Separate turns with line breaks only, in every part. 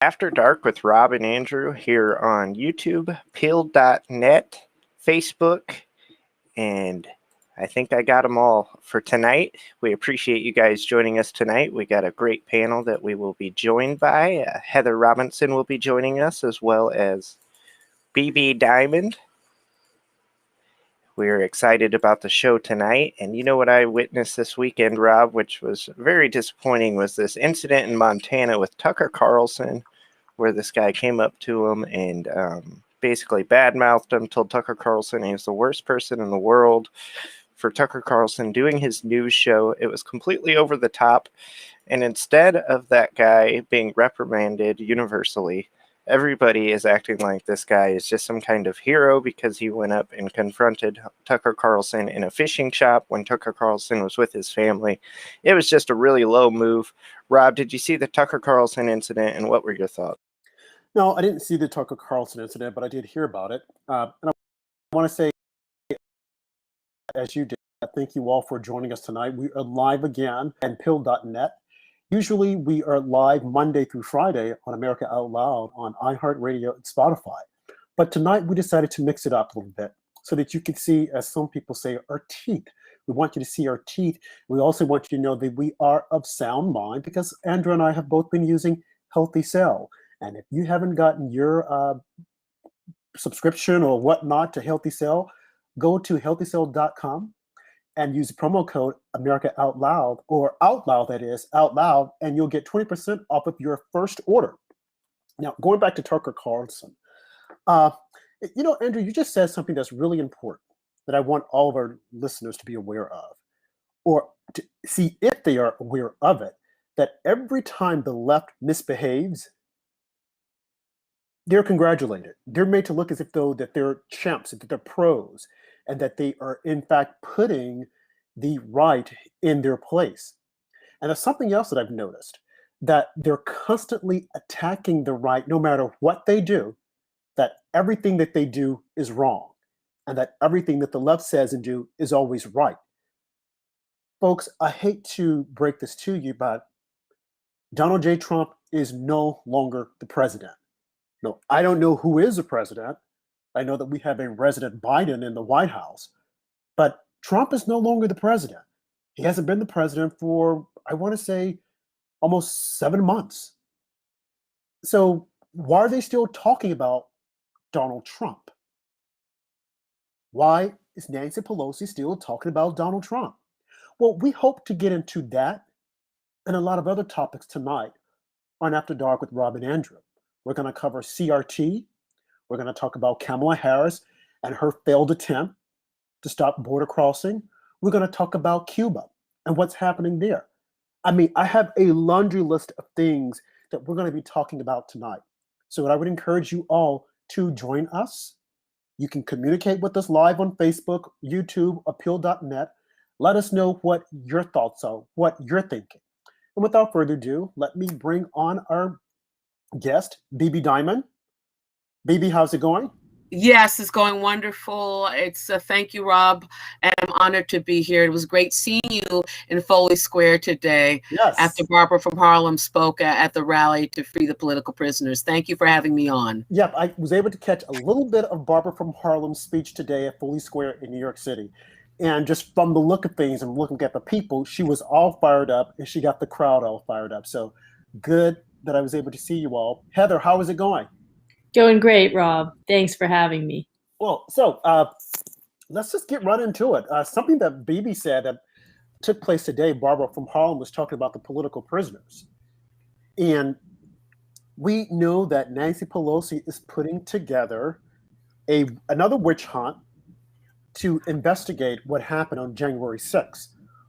After Dark with Rob and Andrew here on YouTube, Peel.net, Facebook, and I think I got them all for tonight. We appreciate you guys joining us tonight. We got a great panel that we will be joined by. Heather Robinson will be joining us, as well as Bebe Diamond. We're excited about the show tonight. And you know what I witnessed this weekend, Rob, which was very disappointing, was this incident in Montana with Tucker Carlson, where this guy came up to him and basically badmouthed him, told Tucker Carlson he was the worst person in the world for Tucker Carlson doing his news show. It was completely over the top. And instead of that guy being reprimanded universally, everybody is acting like this guy is just some kind of hero because he went up and confronted Tucker Carlson in a fishing shop when Tucker Carlson was with his family. It was just a really low move. Rob, did you see the Tucker Carlson incident, and what were your thoughts?
No, I didn't see the Tucker Carlson incident, but I did hear about it. And I want to say, as you did, thank you all for joining us tonight. We are live again at Pill.net. Usually we are live Monday through Friday on America Out Loud on iHeartRadio and Spotify. But tonight we decided to mix it up a little bit so that you could see, as some people say, our teeth. We want you to see our teeth. We also want you to know that we are of sound mind because Andrew and I have both been using Healthy Cell. And if you haven't gotten your subscription or whatnot to Healthy Cell, go to healthycell.com and use the promo code America Out Loud, or Out Loud, that is, Out Loud, and you'll get 20% off of your first order. Now, going back to Tucker Carlson, Andrew, you just said something that's really important that I want all of our listeners to be aware of, or to see if they are aware of it, that every time the left misbehaves, they're congratulated. They're made to look as if though that they're champs, that they're pros, and that they are in fact putting the right in their place. And there's something else that I've noticed, that they're constantly attacking the right no matter what they do, that everything that they do is wrong, and that everything that the left says and do is always right. Folks, I hate to break this to you, but Donald J. Trump is no longer the president. No, I don't know who is the president. I know that we have a resident Biden in the White House, but Trump is no longer the president. He hasn't been the president for, I want to say, almost 7 months. So why are they still talking about Donald Trump? Why is Nancy Pelosi still talking about Donald Trump? Well, we hope to get into that and a lot of other topics tonight on After Dark with Rob and Andrew. We're going to cover CRT. We're going to talk about Kamala Harris and her failed attempt to stop border crossing. We're going to talk about Cuba and what's happening there. I mean, I have a laundry list of things that we're going to be talking about tonight. So I would encourage you all to join us. You can communicate with us live on Facebook, YouTube, Appeal.net. Let us know what your thoughts are, what you're thinking. And without further ado, let me bring on our guest, Bebe Diamond. Bebe, how's it going?
Yes, it's going wonderful. It's thank you, Rob, and I'm honored to be here. It was great seeing you in Foley Square today.
Yes.
After Barbara from Harlem spoke at the rally to free the political prisoners. Thank you for having me on.
Yep, I was able to catch a little bit of Barbara from Harlem's speech today at Foley Square in New York City. And just from the look of things and looking at the people, she was all fired up and she got the crowd all fired up. So good that I was able to see you all. Heather, how is it going?
Going great, Rob. Thanks for having me.
Well, so let's just get right into it. Something that Bebe said that took place today, Barbara from Harlem was talking about the political prisoners. And we know that Nancy Pelosi is putting together another witch hunt to investigate what happened on January 6th.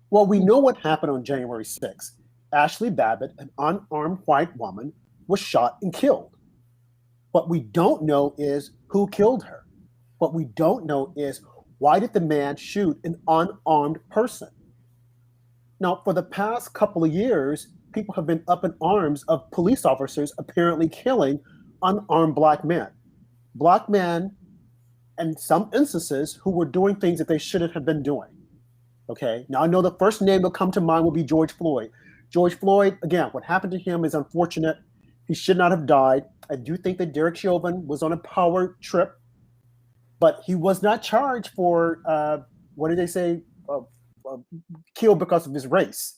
Well, we know what happened on January 6th. Ashley Babbitt, an unarmed white woman, was shot and killed. What we don't know is who killed her. What we don't know is why did the man shoot an unarmed person? Now, for the past couple of years, people have been up in arms of police officers apparently killing unarmed black men. Black men, in some instances, who were doing things that they shouldn't have been doing. Okay, now I know the first name that will come to mind will be George Floyd. George Floyd, again, what happened to him is unfortunate. He should not have died. I do think that Derek Chauvin was on a power trip, but he was not charged for, what did they say, uh, killed because of his race,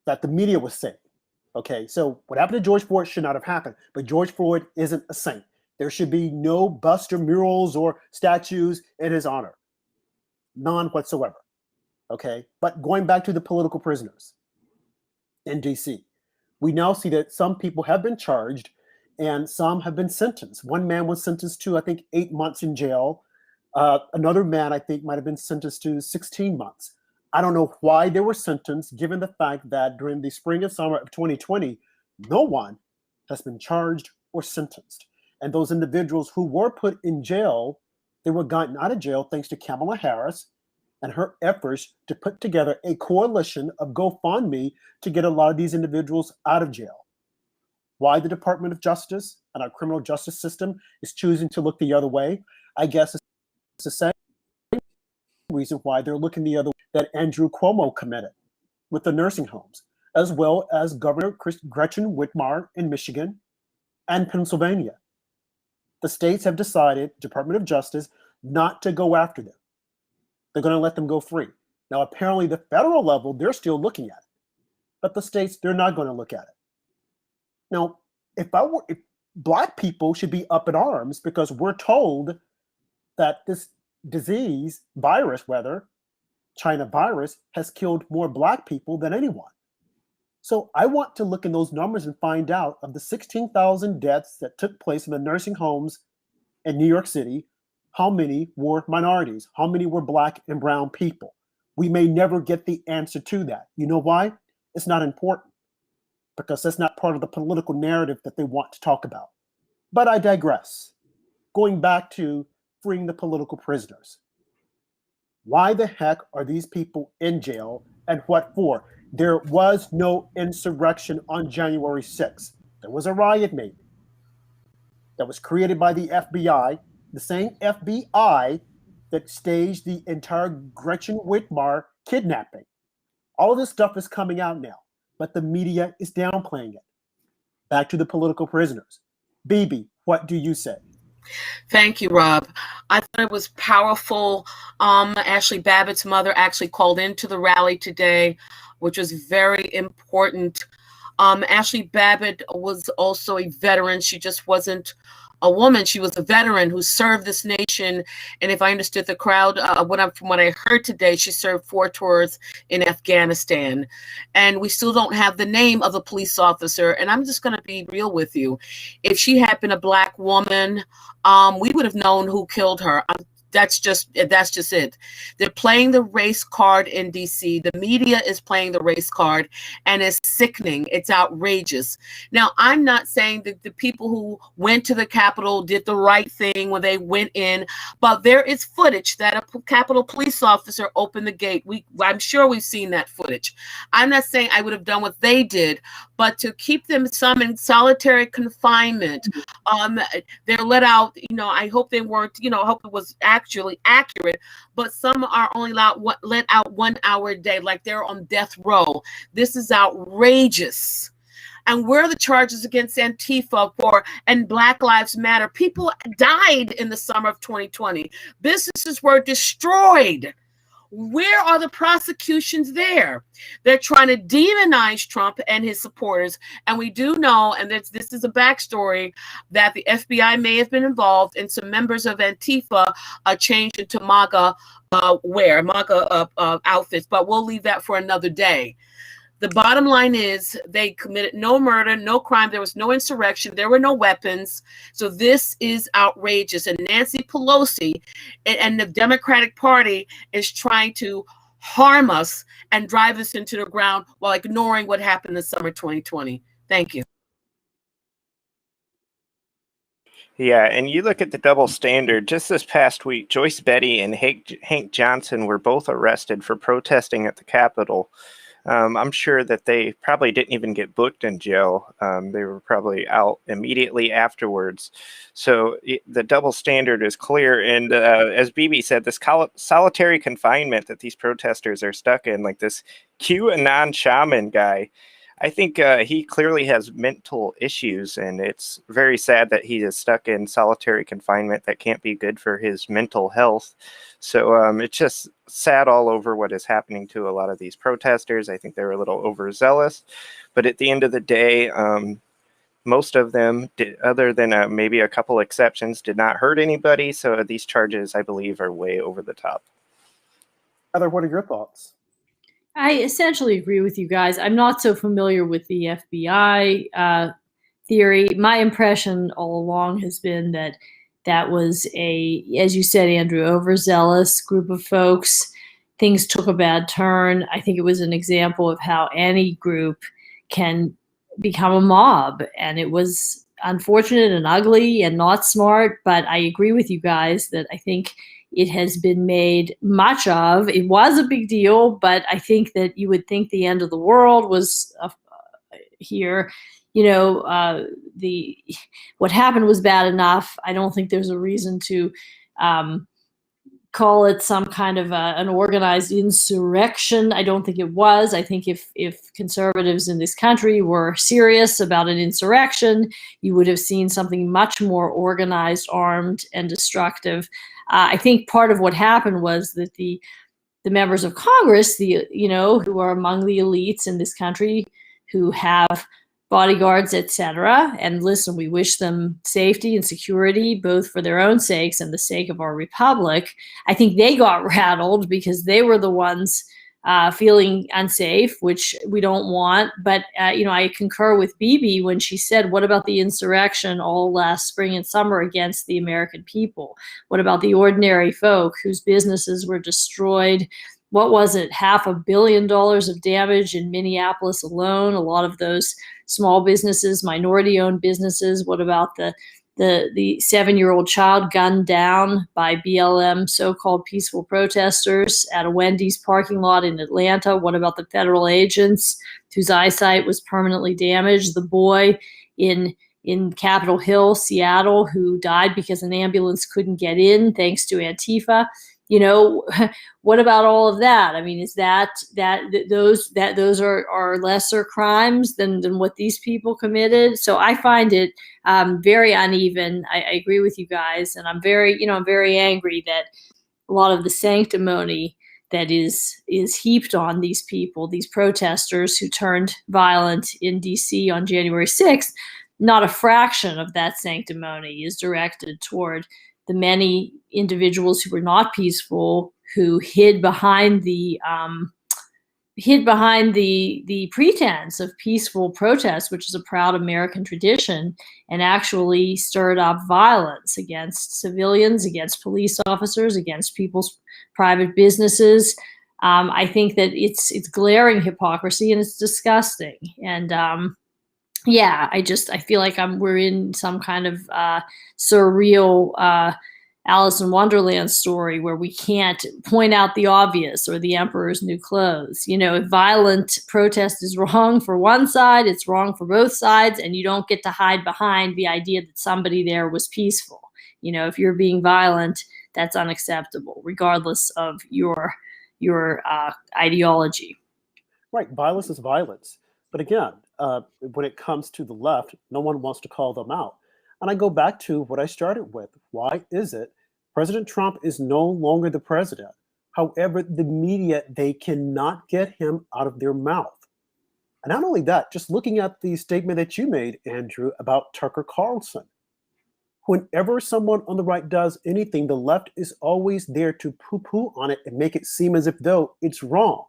that the media was saying. Okay, so what happened to George Floyd should not have happened, but George Floyd isn't a saint. There should be no bust or murals or statues in his honor. None whatsoever. Okay, but going back to the political prisoners in DC, we now see that some people have been charged and some have been sentenced. One man was sentenced to, I think, 8 months in jail. Another man, I think, might have been sentenced to 16 months. I don't know why they were sentenced, given the fact that during the spring and summer of 2020, no one has been charged or sentenced. And those individuals who were put in jail, they were gotten out of jail thanks to Kamala Harris and her efforts to put together a coalition of GoFundMe to get a lot of these individuals out of jail. Why the Department of Justice and our criminal justice system is choosing to look the other way, I guess it's the same reason why they're looking the other way that Andrew Cuomo committed with the nursing homes, as well as Governor Gretchen Whitmer in Michigan and Pennsylvania. The states have decided, Department of Justice, not to go after them. They're going to let them go free. Now, apparently, the federal level, they're still looking at it. But the states, they're not going to look at it. Now, if Black people should be up in arms because we're told that this disease, virus rather, China virus, has killed more Black people than anyone. So I want to look in those numbers and find out, of the 16,000 deaths that took place in the nursing homes in New York City, how many were minorities? How many were Black and brown people? We may never get the answer to that. You know why? It's not important, because that's not part of the political narrative that they want to talk about. But I digress. Going back to freeing the political prisoners. Why the heck are these people in jail, and what for? There was no insurrection on January 6th. There was a riot maybe that was created by the FBI, the same FBI that staged the entire Gretchen Whitmer kidnapping. All of this stuff is coming out now, but the media is downplaying it. Back to the political prisoners. Bebe, what do you say?
Thank you, Rob. I thought it was powerful. Ashley Babbitt's mother actually called into the rally today, which was very important. Ashley Babbitt was also a veteran. She just wasn't a woman. She was a veteran who served this nation. And if I understood the crowd, from what I heard today, she served 4 tours in Afghanistan. And we still don't have the name of the police officer. And I'm just going to be real with you. If she had been a Black woman, we would have known who killed her. That's just it. They're playing the race card in DC. The media is playing the race card, and it's sickening. It's outrageous. Now, I'm not saying that the people who went to the Capitol did the right thing when they went in, but there is footage that a Capitol police officer opened the gate. I'm sure we've seen that footage. I'm not saying I would have done what they did, but to keep them some in solitary confinement, they're let out. I hope they weren't. I hope it was actually accurate, but some are only let out 1 hour a day, like they're on death row. This is outrageous. And where are the charges against Antifa and Black Lives Matter? People died in the summer of 2020. Businesses were destroyed. Where are the prosecutions there? They're trying to demonize Trump and his supporters. And we do know, and this is a backstory, that the FBI may have been involved, and some members of Antifa changed into MAGA outfits. But we'll leave that for another day. The bottom line is they committed no murder, no crime. There was no insurrection. There were no weapons. So this is outrageous. And Nancy Pelosi and the Democratic Party is trying to harm us and drive us into the ground while ignoring what happened in summer 2020. Thank you.
Yeah, and you look at the double standard. Just this past week, Joyce Betty and Hank Johnson were both arrested for protesting at the Capitol. I'm sure that they probably didn't even get booked in jail. They were probably out immediately afterwards. So the double standard is clear. And as Bebe said, this solitary confinement that these protesters are stuck in, like this QAnon shaman guy, I think he clearly has mental issues, and it's very sad that he is stuck in solitary confinement. That can't be good for his mental health. So it's just sad all over what is happening to a lot of these protesters. I think they're a little overzealous, but at the end of the day, most of them, other than maybe a couple exceptions, did not hurt anybody. So these charges, I believe, are way over the top.
Heather, what are your thoughts?
I essentially agree with you guys. I'm not so familiar with the FBI theory. My impression all along has been that that was as you said, Andrew, overzealous group of folks. Things took a bad turn. I think it was an example of how any group can become a mob. And it was unfortunate and ugly and not smart. But I agree with you guys that I think it has been made much of. It was a big deal, but I think that you would think the end of the world was here. What happened was bad enough. I don't think there's a reason to call it some kind of an organized insurrection. I don't think it was. I think if conservatives in this country were serious about an insurrection, you would have seen something much more organized, armed, and destructive. I think part of what happened was that the members of Congress, who are among the elites in this country, who have bodyguards, etc. And listen, we wish them safety and security, both for their own sakes and the sake of our republic. I think they got rattled because they were the ones feeling unsafe, which we don't want. But, I concur with Bebe when she said, what about the insurrection all last spring and summer against the American people? What about the ordinary folk whose businesses were destroyed? What was it? $500 million of damage in Minneapolis alone. A lot of those small businesses, minority-owned businesses. What about the 7-year-old child gunned down by BLM so-called peaceful protesters at a Wendy's parking lot in Atlanta? What about the federal agents whose eyesight was permanently damaged? The boy in Capitol Hill, Seattle, who died because an ambulance couldn't get in thanks to Antifa. What about all of that? I mean, is those are lesser crimes than what these people committed? So I find it very uneven. I agree with you guys, and I'm very angry that a lot of the sanctimony that is heaped on these people, these protesters who turned violent in DC on January 6th, not a fraction of that sanctimony is directed toward the many individuals who were not peaceful, who hid behind the pretense of peaceful protest, which is a proud American tradition, and actually stirred up violence against civilians, against police officers, against people's private businesses. I think that it's glaring hypocrisy, and it's disgusting. And I feel like we're in some kind of surreal Alice in Wonderland story where we can't point out the obvious or the emperor's new clothes. If violent protest is wrong for one side, it's wrong for both sides, and you don't get to hide behind the idea that somebody there was peaceful. If you're being violent, that's unacceptable, regardless of your ideology.
Right, violence is violence. But again, when it comes to the left, no one wants to call them out. And I go back to what I started with. Why is it President Trump is no longer the president? However, the media, they cannot get him out of their mouth. And not only that, just looking at the statement that you made, Andrew, about Tucker Carlson. Whenever someone on the right does anything, the left is always there to poo-poo on it and make it seem as if though it's wrong.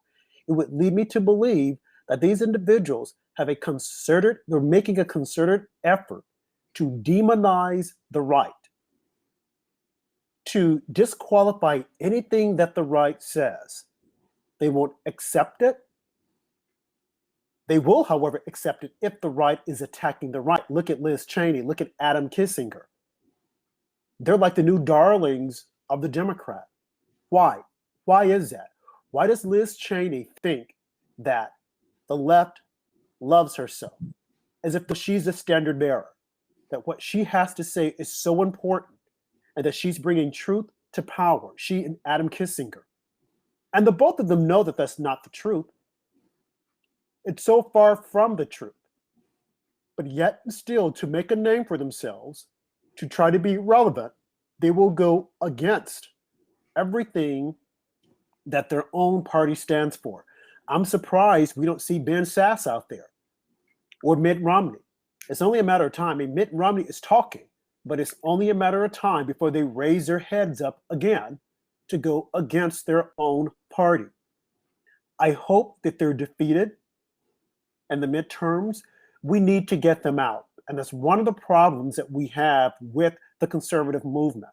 It would lead me to believe that these individuals have they're making a concerted effort to demonize the right, to disqualify anything that the right says. They won't accept it. They will, however, accept it if the right is attacking the right. Look at Liz Cheney. Look at Adam Kissinger. They're like the new darlings of the Democrat. Why? Why is that? Why does Liz Cheney think that the left loves her so? As if she's a standard bearer, that what she has to say is so important, and that she's bringing truth to power, she and Adam Kissinger. And the both of them know that that's not the truth. It's so far from the truth. But yet and still, to make a name for themselves, to try to be relevant, they will go against everything that their own party stands for. I'm surprised we don't see Ben Sasse out there or Mitt Romney. It's only a matter of time. I mean, Mitt Romney is talking, but it's only a matter of time before they raise their heads up again to go against their own party. I hope that they're defeated in the midterms. We need to get them out. And that's one of the problems that we have with the conservative movement.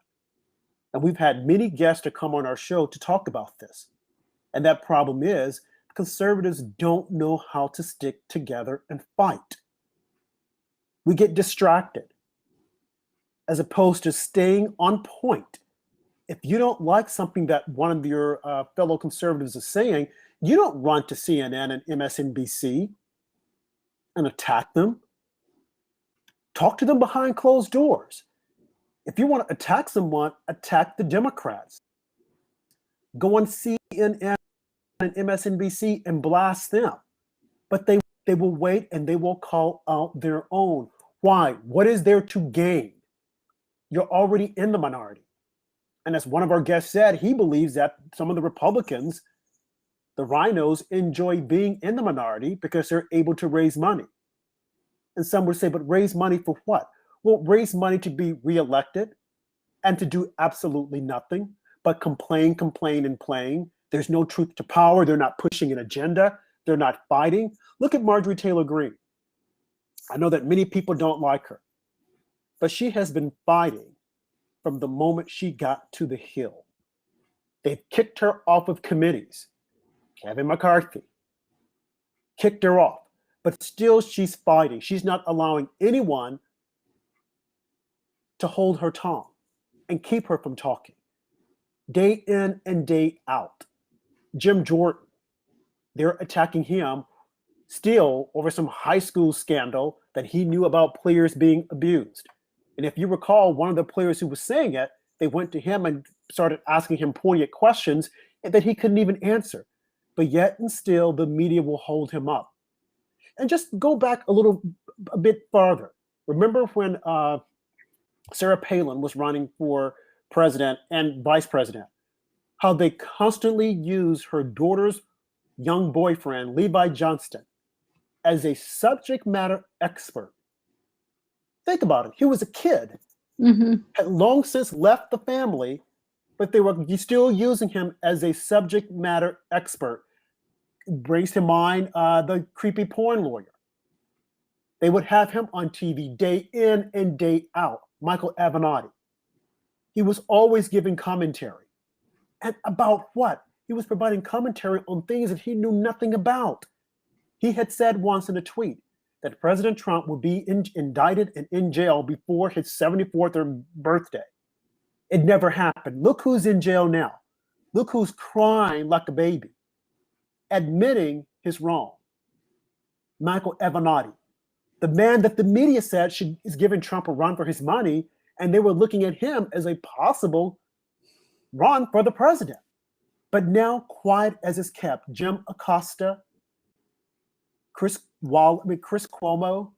And we've had many guests to come on our show to talk about this. And that problem is conservatives don't know how to stick together and fight. We get distracted as opposed to staying on point. If you don't like something that one of your fellow conservatives is saying, you don't run to CNN and MSNBC and attack them. Talk to them behind closed doors. If you want to attack someone, attack the Democrats. Go on CNN and MSNBC and blast them. But they will wait and they will call out their own. Why? What is there to gain? You're already in the minority. And as one of our guests said, he believes that some of the Republicans, the rhinos, enjoy being in the minority because they're able to raise money. And some would say, but raise money for what? Well, raise money to be reelected and to do absolutely nothing but complain, and playing. There's no truth to power. They're not pushing an agenda. They're not fighting. Look at Marjorie Taylor Greene. I know that many people don't like her, but she has been fighting from the moment she got to the Hill. They've kicked her off of committees. Kevin McCarthy kicked her off, but still she's fighting. She's not allowing anyone to hold her tongue and keep her from talking. Day in and day out. Jim Jordan, they're attacking him still over some high school scandal that he knew about players being abused. And if you recall, one of the players who was saying it, they went to him and started asking him poignant questions that he couldn't even answer. But yet and still, the media will hold him up. And just go back a bit farther. Remember when Sarah Palin was running for president and vice president, how they constantly used her daughter's young boyfriend, Levi Johnston, as a subject matter expert. Think about it. He was a kid, had long since left the family, but they were still using him as a subject matter expert. Brings to mind the creepy porn lawyer. They would have him on TV day in and day out, Michael Avenatti. He was always giving commentary. And about what? He was providing commentary on things that he knew nothing about. He had said once in a tweet that President Trump would be indicted and in jail before his 74th birthday. It never happened. Look who's in jail now. Look who's crying like a baby, admitting his wrong. Michael Avenatti, the man that the media said is giving Trump a run for his money, and they were looking at him as a possible run for the president. But now, quiet as is kept, Jim Acosta, Chris Cuomo,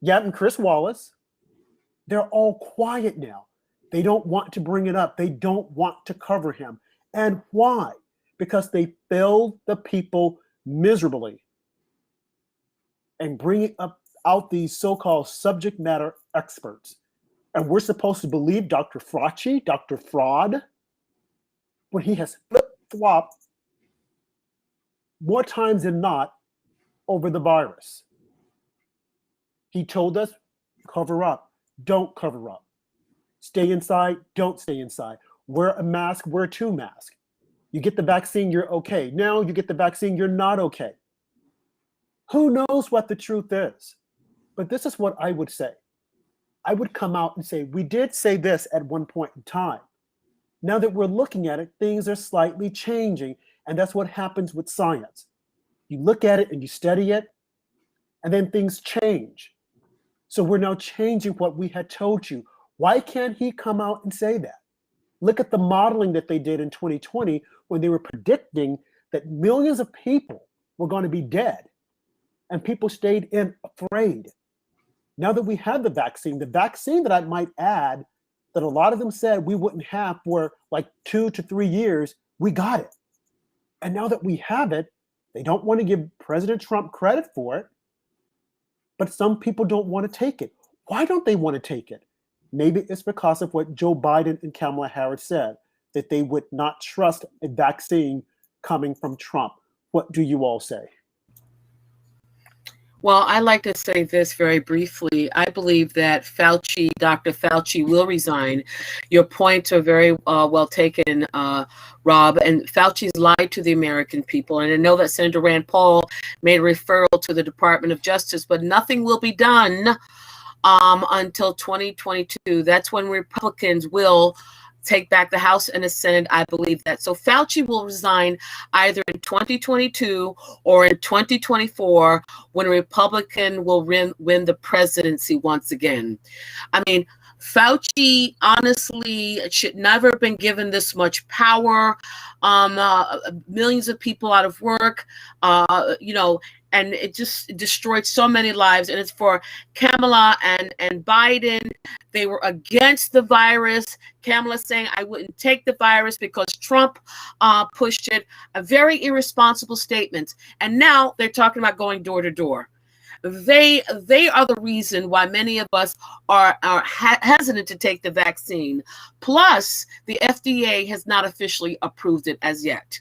and Chris Wallace, they're all quiet now. They don't want to bring it up. They don't want to cover him. And why? Because they failed the people miserably and bringing out these so-called subject matter experts. And we're supposed to believe Dr. Fauci, Dr. Fraud, when he has flip-flopped more times than not over the virus. He told us, cover up, don't cover up. Stay inside, don't stay inside. Wear a mask, wear two masks. You get the vaccine, you're okay. Now you get the vaccine, you're not okay. Who knows what the truth is? But this is what I would say. I would come out and say, we did say this at one point in time. Now that we're looking at it, things are slightly changing. And that's what happens with science. You look at it and you study it, and then things change. So we're now changing what we had told you. Why can't he come out and say that? Look at the modeling that they did in 2020 when they were predicting that millions of people were going to be dead. and people stayed in afraid. Now that we have the vaccine that I might add, that a lot of them said we wouldn't have for like 2 to 3 years, we got it. And now that we have it, they don't want to give President Trump credit for it, but some people don't want to take it. Why don't they want to take it? Maybe it's because of what Joe Biden and Kamala Harris said, that they would not trust a vaccine coming from Trump. What do you all say?
Well, I like to say this very briefly. I believe that Dr. Fauci will resign. Your points are very well taken, Rob. And Fauci's lied to the American people. And I know that Senator Rand Paul made a referral to the Department of Justice, but nothing will be done until 2022. That's when Republicans will take back the House and the Senate. I believe that. So Fauci will resign either in 2022 or in 2024 when a Republican will win the presidency once again. I mean, Fauci honestly should never have been given this much power. Millions of people out of work, and it just destroyed so many lives. And it's for Kamala and Biden. They were against the virus. Kamala saying, I wouldn't take the virus because Trump pushed it. A very irresponsible statement. And now they're talking about going door to door. They are the reason why many of us are hesitant to take the vaccine. Plus, the FDA has not officially approved it as yet.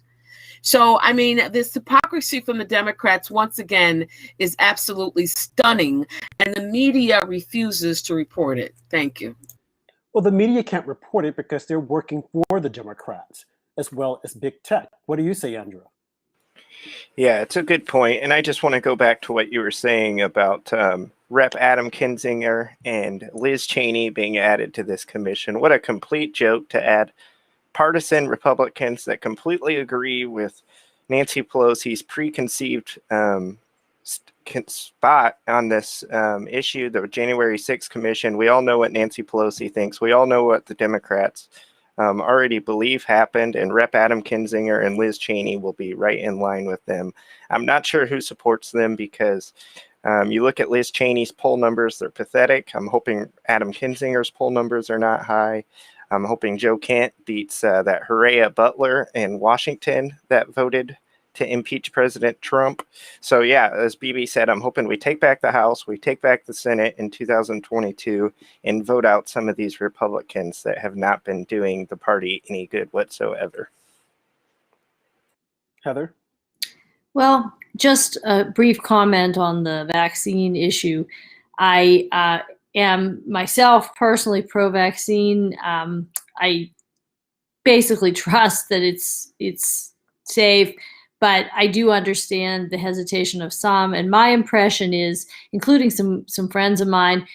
So, I mean, this hypocrisy from the Democrats, once again, is absolutely stunning, and the media refuses to report it. Thank you.
Well, the media can't report it because they're working for the Democrats as well as big tech. What do you say, Andrew?
Yeah, it's a good point. And I just want to go back to what you were saying about Rep. Adam Kinzinger and Liz Cheney being added to this commission. What a complete joke to add partisan Republicans that completely agree with Nancy Pelosi's preconceived spot on this issue, the January 6th commission. We all know what Nancy Pelosi thinks. We all know what the Democrats already believe happened, and Rep. Adam Kinzinger and Liz Cheney will be right in line with them. I'm not sure who supports them because you look at Liz Cheney's poll numbers, they're pathetic. I'm hoping Adam Kinzinger's poll numbers are not high. I'm hoping Joe Kent beats that Hooray Butler in Washington that voted to impeach President Trump. So yeah, as Bebe said, I'm hoping we take back the House, we take back the Senate in 2022 and vote out some of these Republicans that have not been doing the party any good whatsoever.
Heather?
Well, just a brief comment on the vaccine issue. I am myself personally pro-vaccine. I basically trust that it's safe, but I do understand the hesitation of some. And my impression is, including some friends of mine,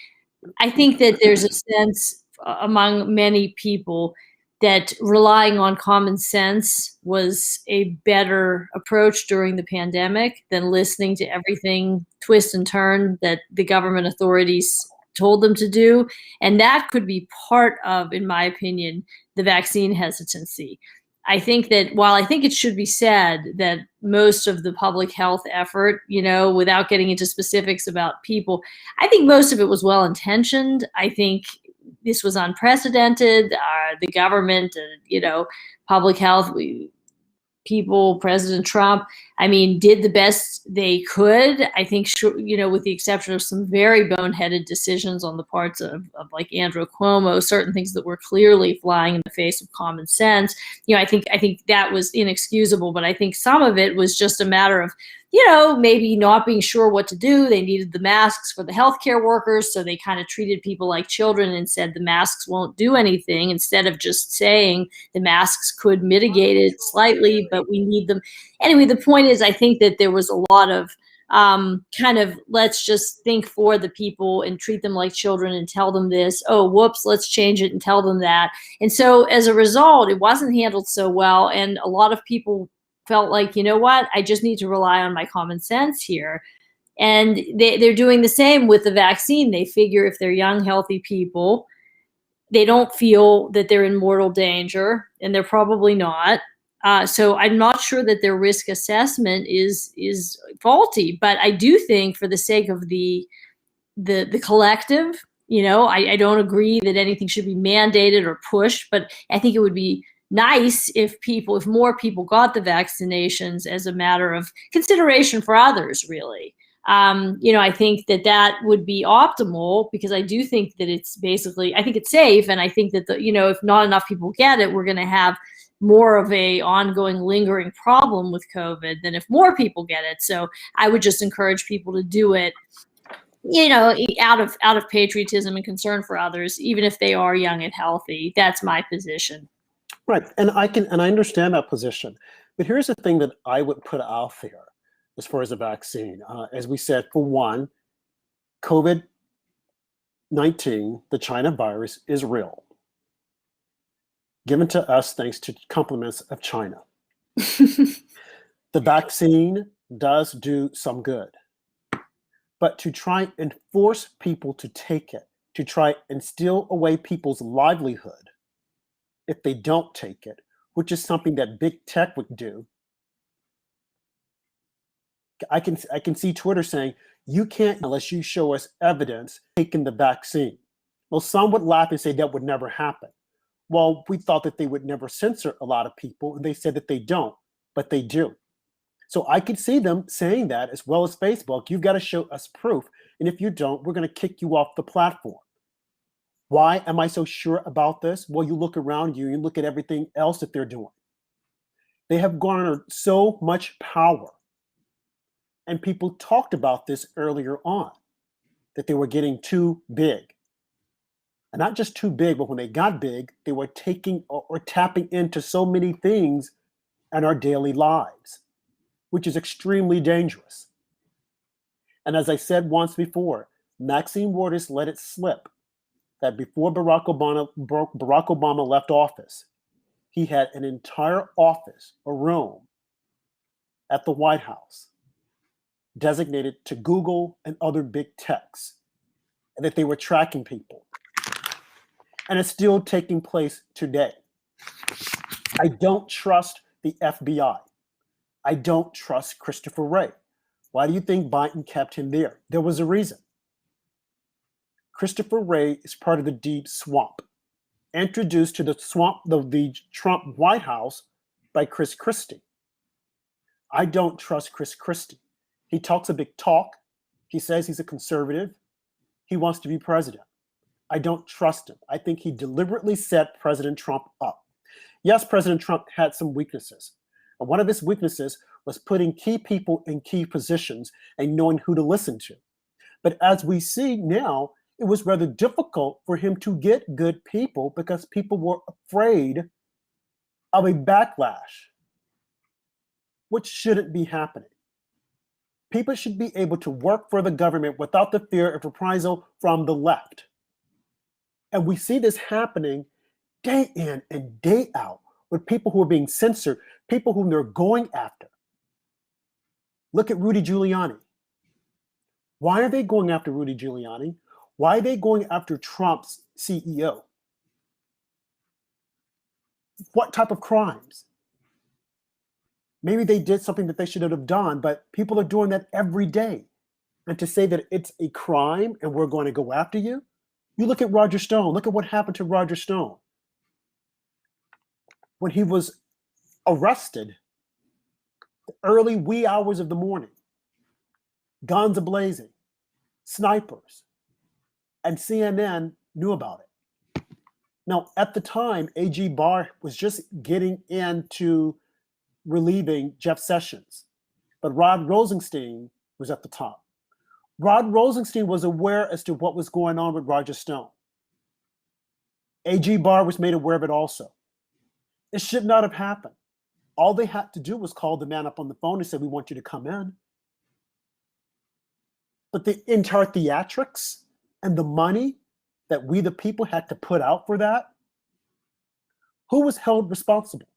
I think that there's a sense among many people that relying on common sense was a better approach during the pandemic than listening to everything twist and turn that the government authorities told them to do. And that could be part of, in my opinion, the vaccine hesitancy. I think that while I think it should be said that most of the public health effort, without getting into specifics about people, I think most of it was well-intentioned. I think this was unprecedented. The government, public health, people, President Trump, did the best they could. I think, with the exception of some very boneheaded decisions on the parts of like Andrew Cuomo, certain things that were clearly flying in the face of common sense. I think that was inexcusable, but I think some of it was just a matter of, maybe not being sure what to do. They needed the masks for the healthcare workers, so they kind of treated people like children and said the masks won't do anything, instead of just saying the masks could mitigate it slightly, but we need them. Anyway, the point is, I think that there was a lot of let's just think for the people and treat them like children and tell them this. Oh, whoops, let's change it and tell them that. And so as a result, it wasn't handled so well. And a lot of people felt like, what, I just need to rely on my common sense here. And they're doing the same with the vaccine. They figure if they're young, healthy people, they don't feel that they're in mortal danger, and they're probably not. So I'm not sure that their risk assessment is faulty, but I do think for the sake of the collective, I don't agree that anything should be mandated or pushed, but I think it would be nice if more people got the vaccinations as a matter of consideration for others, really. I think that would be optimal, because I do think that I think it's safe. And I think that if not enough people get it, we're going to have more of a ongoing lingering problem with COVID than if more people get it. So I would just encourage people to do it, out of patriotism and concern for others, even if they are young and healthy. That's my position.
Right, and I understand that position, but here's the thing that I would put out there as far as a vaccine. As we said, for one, COVID-19, the China virus, is real, given to us thanks to compliments of China. The vaccine does do some good, but to try and force people to take it, to try and steal away people's livelihood if they don't take it, which is something that big tech would do. I can see Twitter saying, you can't unless you show us evidence taking the vaccine. Well, some would laugh and say that would never happen. Well, we thought that they would never censor a lot of people, and they said that they don't, but they do. So I could see them saying that, as well as Facebook. You've got to show us proof, and if you don't, we're going to kick you off the platform. Why am I so sure about this? Well, you look around you, you look at everything else that they're doing. They have garnered so much power. And people talked about this earlier on, that they were getting too big. And not just too big, but when they got big, they were taking or tapping into so many things in our daily lives, which is extremely dangerous. And as I said once before, Maxine Waters let it slip that before Barack Obama left office, he had an entire office, a room at the White House designated to Google and other big techs, and that they were tracking people. And it's still taking place today. I don't trust the FBI. I don't trust Christopher Wray. Why do you think Biden kept him there? There was a reason. Christopher Wray is part of the deep swamp, introduced to the swamp of the Trump White House by Chris Christie. I don't trust Chris Christie. He talks a big talk. He says he's a conservative. He wants to be president. I don't trust him. I think he deliberately set President Trump up. Yes, President Trump had some weaknesses. And one of his weaknesses was putting key people in key positions and knowing who to listen to. But as we see now, it was rather difficult for him to get good people because people were afraid of a backlash, which shouldn't be happening. People should be able to work for the government without the fear of reprisal from the left. And we see this happening day in and day out with people who are being censored, people whom they're going after. Look at Rudy Giuliani. Why are they going after Rudy Giuliani? Why are they going after Trump's CEO? What type of crimes? Maybe they did something that they shouldn't have done, but people are doing that every day. And to say that it's a crime and we're going to go after you, you look at Roger Stone. Look at what happened to Roger Stone. When he was arrested, the early wee hours of the morning, guns ablazing, snipers, and CNN knew about it. Now, at the time, AG Barr was just getting into relieving Jeff Sessions, but Rod Rosenstein was at the top. Rod Rosenstein was aware as to what was going on with Roger Stone. AG Barr was made aware of it also. It should not have happened. All they had to do was call the man up on the phone and say, we want you to come in. But the entire theatrics and the money that we, the people, had to put out for that, who was held responsible?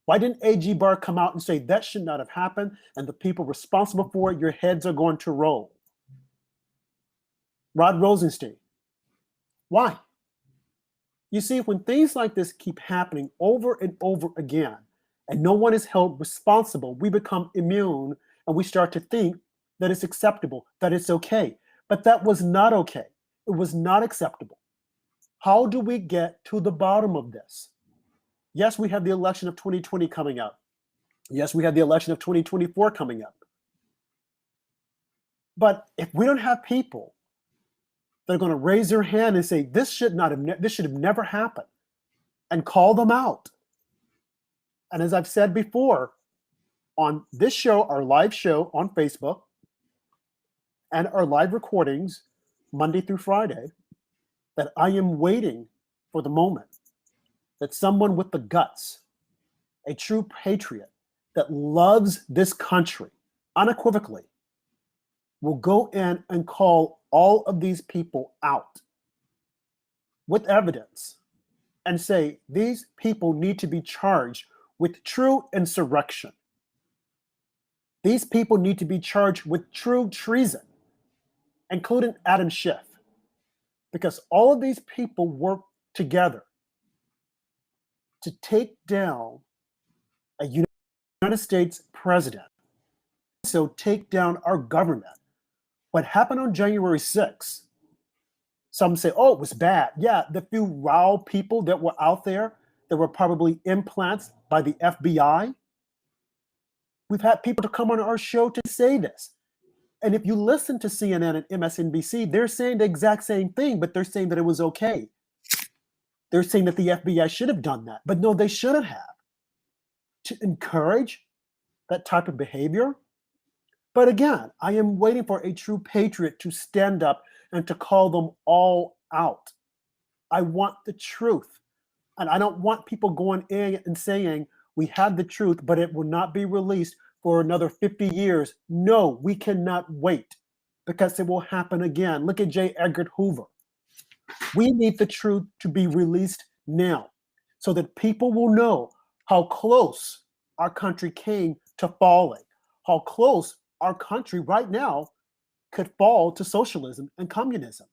Why didn't AG Barr come out and say that should not have happened and the people responsible for it, your heads are going to roll? Rod Rosenstein. Why? You see, when things like this keep happening over and over again, and no one is held responsible, we become immune and we start to think that it's acceptable, that it's okay. But that was not okay. It was not acceptable. How do we get to the bottom of this? Yes, we have the election of 2020 coming up. Yes, we have the election of 2024 coming up. But if we don't have people that are going to raise their hand and say, this should have never happened, and call them out. And as I've said before, on this show, our live show on Facebook, and our live recordings Monday through Friday, that I am waiting for the moment that someone with the guts, a true patriot that loves this country unequivocally, will go in and call all of these people out with evidence and say these people need to be charged with true insurrection. These people need to be charged with true treason, including Adam Schiff, because all of these people work together to take down a United States president, so take down our government. What happened on January 6th, some say, oh, it was bad. Yeah, the few raw people that were out there that were probably implants by the FBI. We've had people to come on our show to say this. And if you listen to CNN and MSNBC, they're saying the exact same thing, but they're saying that it was okay. They're saying that the FBI should have done that, but no, they shouldn't have. To encourage that type of behavior. But again, I am waiting for a true patriot to stand up and to call them all out. I want the truth. And I don't want people going in and saying, we have the truth, but it will not be released for another 50 years. No, we cannot wait, because it will happen again. Look at J. Edgar Hoover. We need the truth to be released now so that people will know how close our country came to falling, how close our country right now could fall to socialism and communism.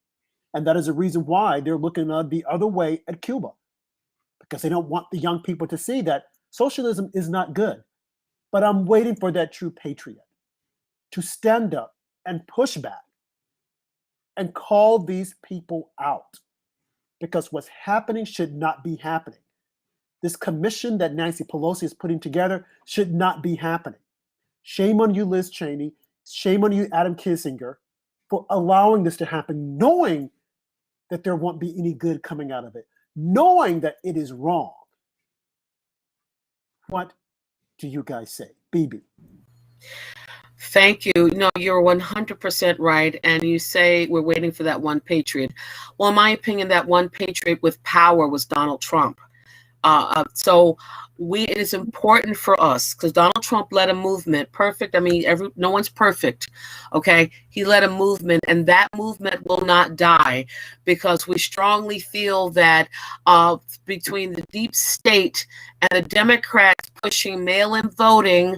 And that is the reason why they're looking the other way at Cuba, because they don't want the young people to see that socialism is not good. But I'm waiting for that true patriot to stand up and push back and call these people out, because what's happening should not be happening. This commission that Nancy Pelosi is putting together should not be happening. Shame on you, Liz Cheney. Shame on you, Adam Kinzinger, for allowing this to happen, knowing that there won't be any good coming out of it, knowing that it is wrong. What do you guys say? Bebe.
Thank you. No, you're 100% right. And you say we're waiting for that one patriot. Well, in my opinion, that one patriot with power was Donald Trump. So it is important for us, because Donald Trump led a movement. Perfect. I mean, no one's perfect. Okay. He led a movement, and that movement will not die, because we strongly feel that between the deep state and the Democrats pushing mail-in voting,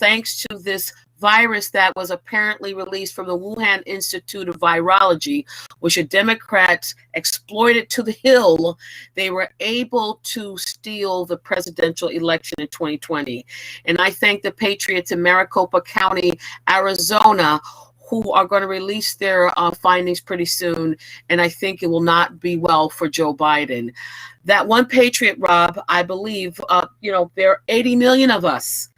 thanks to this virus that was apparently released from the Wuhan Institute of Virology, which the Democrats exploited to the hill, they were able to steal the presidential election in 2020. And I thank the patriots in Maricopa County, Arizona, who are going to release their findings pretty soon. And I think it will not be well for Joe Biden. That one patriot, Rob, I believe, there are 80 million of us.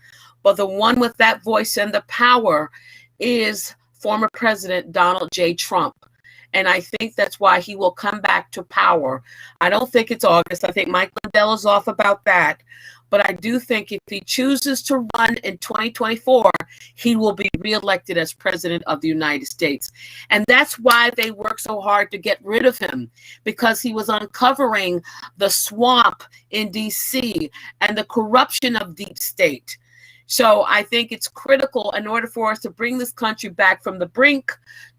But the one with that voice and the power is former President Donald J. Trump. And I think that's why he will come back to power. I don't think it's August. I think Mike Lindell is off about that. But I do think if he chooses to run in 2024, he will be reelected as president of the United States. And that's why they work so hard to get rid of him, because he was uncovering the swamp in D.C. and the corruption of deep state. So I think it's critical, in order for us to bring this country back from the brink.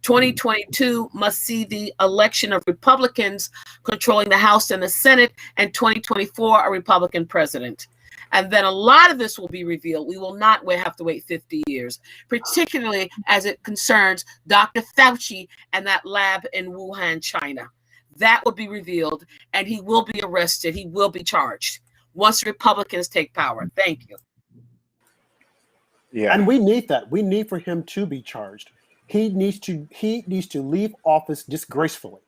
2022 must see the election of Republicans controlling the House and the Senate, and 2024 a Republican president. And then a lot of this will be revealed. We will not have to wait 50 years, particularly as it concerns Dr. Fauci and that lab in Wuhan, China. That will be revealed, and he will be arrested. He will be charged. once Republicans take power. Thank you.
Yeah.
And we need that. We need for him to be charged. He needs to leave office disgracefully.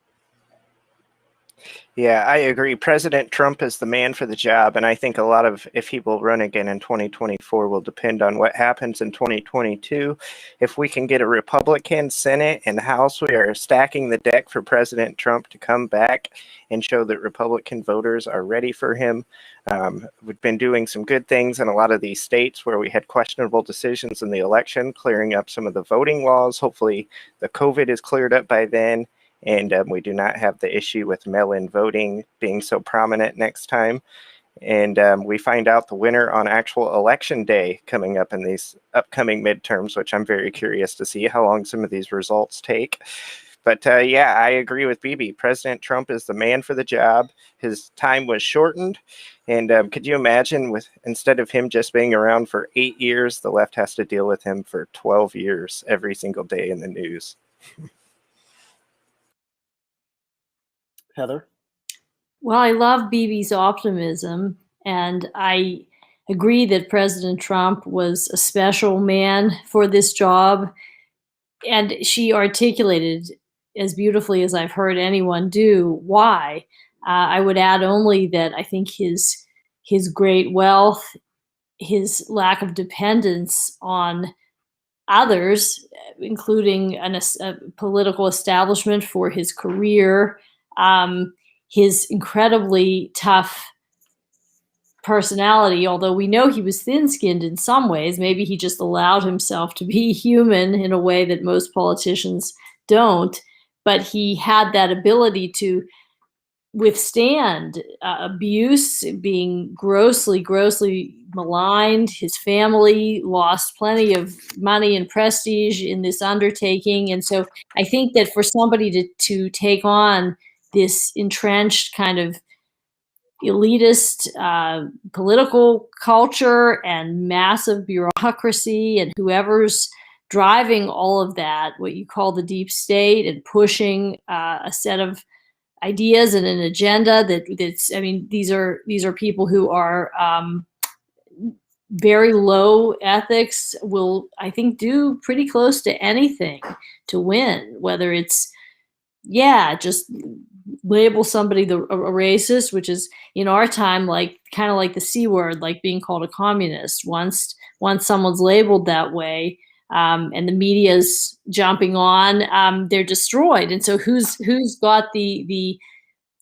Yeah, I agree. President Trump is the man for the job, and I think a lot of if he will run again in 2024 will depend on what happens in 2022. If we can get a Republican Senate and House, we are stacking the deck for President Trump to come back and show that Republican voters are ready for him. We've been doing some good things in a lot of these states where we had questionable decisions in the election, clearing up some of the voting laws. Hopefully the COVID is cleared up by then. And we do not have the issue with mail-in voting being so prominent next time. And we find out the winner on actual election day coming up in these upcoming midterms, which I'm very curious to see how long some of these results take. But yeah, I agree with Bebe. President Trump is the man for the job. His time was shortened. And could you imagine instead of him just being around for 8 years, the left has to deal with him for 12 years every single day in the news.
Heather?
Well, I love Bebe's optimism, and I agree that President Trump was a special man for this job, and she articulated as beautifully as I've heard anyone do why. I would add only that I think his great wealth, his lack of dependence on others, including a political establishment for his career, his incredibly tough personality, although we know he was thin-skinned in some ways. Maybe he just allowed himself to be human in a way that most politicians don't. But he had that ability to withstand abuse, being grossly maligned. His family lost plenty of money and prestige in this undertaking. And so I think that for somebody to take on this entrenched kind of elitist political culture and massive bureaucracy, and whoever's driving all of that, what you call the deep state, and pushing a set of ideas and an agenda that's, I mean, these are people who are very low ethics, will, I think, do pretty close to anything to win, whether it's, just label somebody a racist, which is in our time like kind of like the C word, like being called a communist. Once someone's labeled that way, and the media's jumping on, they're destroyed. And so who's got the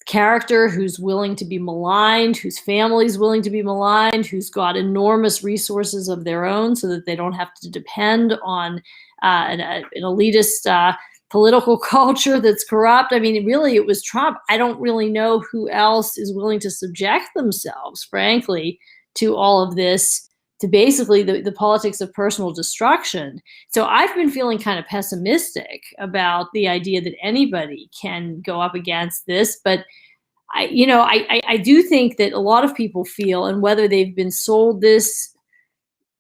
character, who's willing to be maligned, whose family's willing to be maligned, who's got enormous resources of their own so that they don't have to depend on an elitist political culture that's corrupt. I mean, really, it was Trump. I don't really know who else is willing to subject themselves, frankly, to all of this, to basically the politics of personal destruction. So I've been feeling kind of pessimistic about the idea that anybody can go up against this. But I do think that a lot of people feel, and whether they've been sold this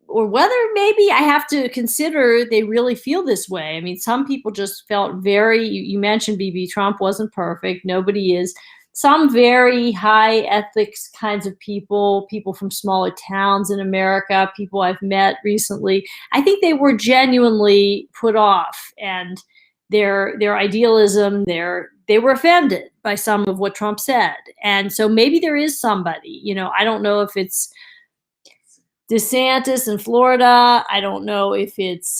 or whether maybe I have to consider they really feel this way. I mean, some people just felt you mentioned Bebe, Trump wasn't perfect. Nobody is. Some very high ethics kinds of people from smaller towns in America, people I've met recently, I think they were genuinely put off, and their idealism, they were offended by some of what Trump said. And so maybe there is somebody, I don't know if it's DeSantis in Florida. I don't know if it's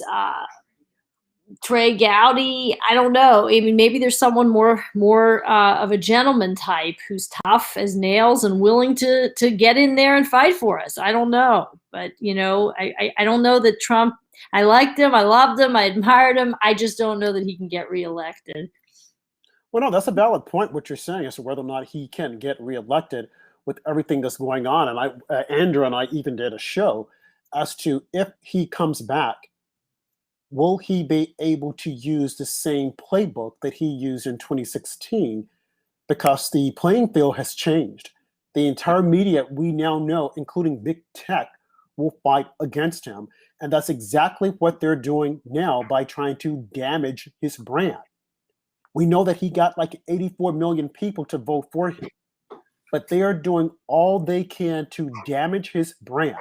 Trey Gowdy. I don't know. I mean, maybe there's someone more of a gentleman type who's tough as nails and willing to get in there and fight for us. I don't know. But, I don't know that Trump, I liked him. I loved him. I admired him. I just don't know that he can get reelected.
Well, no, that's a valid point, what you're saying, as to whether or not he can get reelected with everything that's going on. And Andrew and I even did a show as to if he comes back, will he be able to use the same playbook that he used in 2016? Because the playing field has changed. The entire media, we now know, including big tech, will fight against him. And that's exactly what they're doing now by trying to damage his brand. We know that he got like 84 million people to vote for him. but they are doing all they can to damage his brand.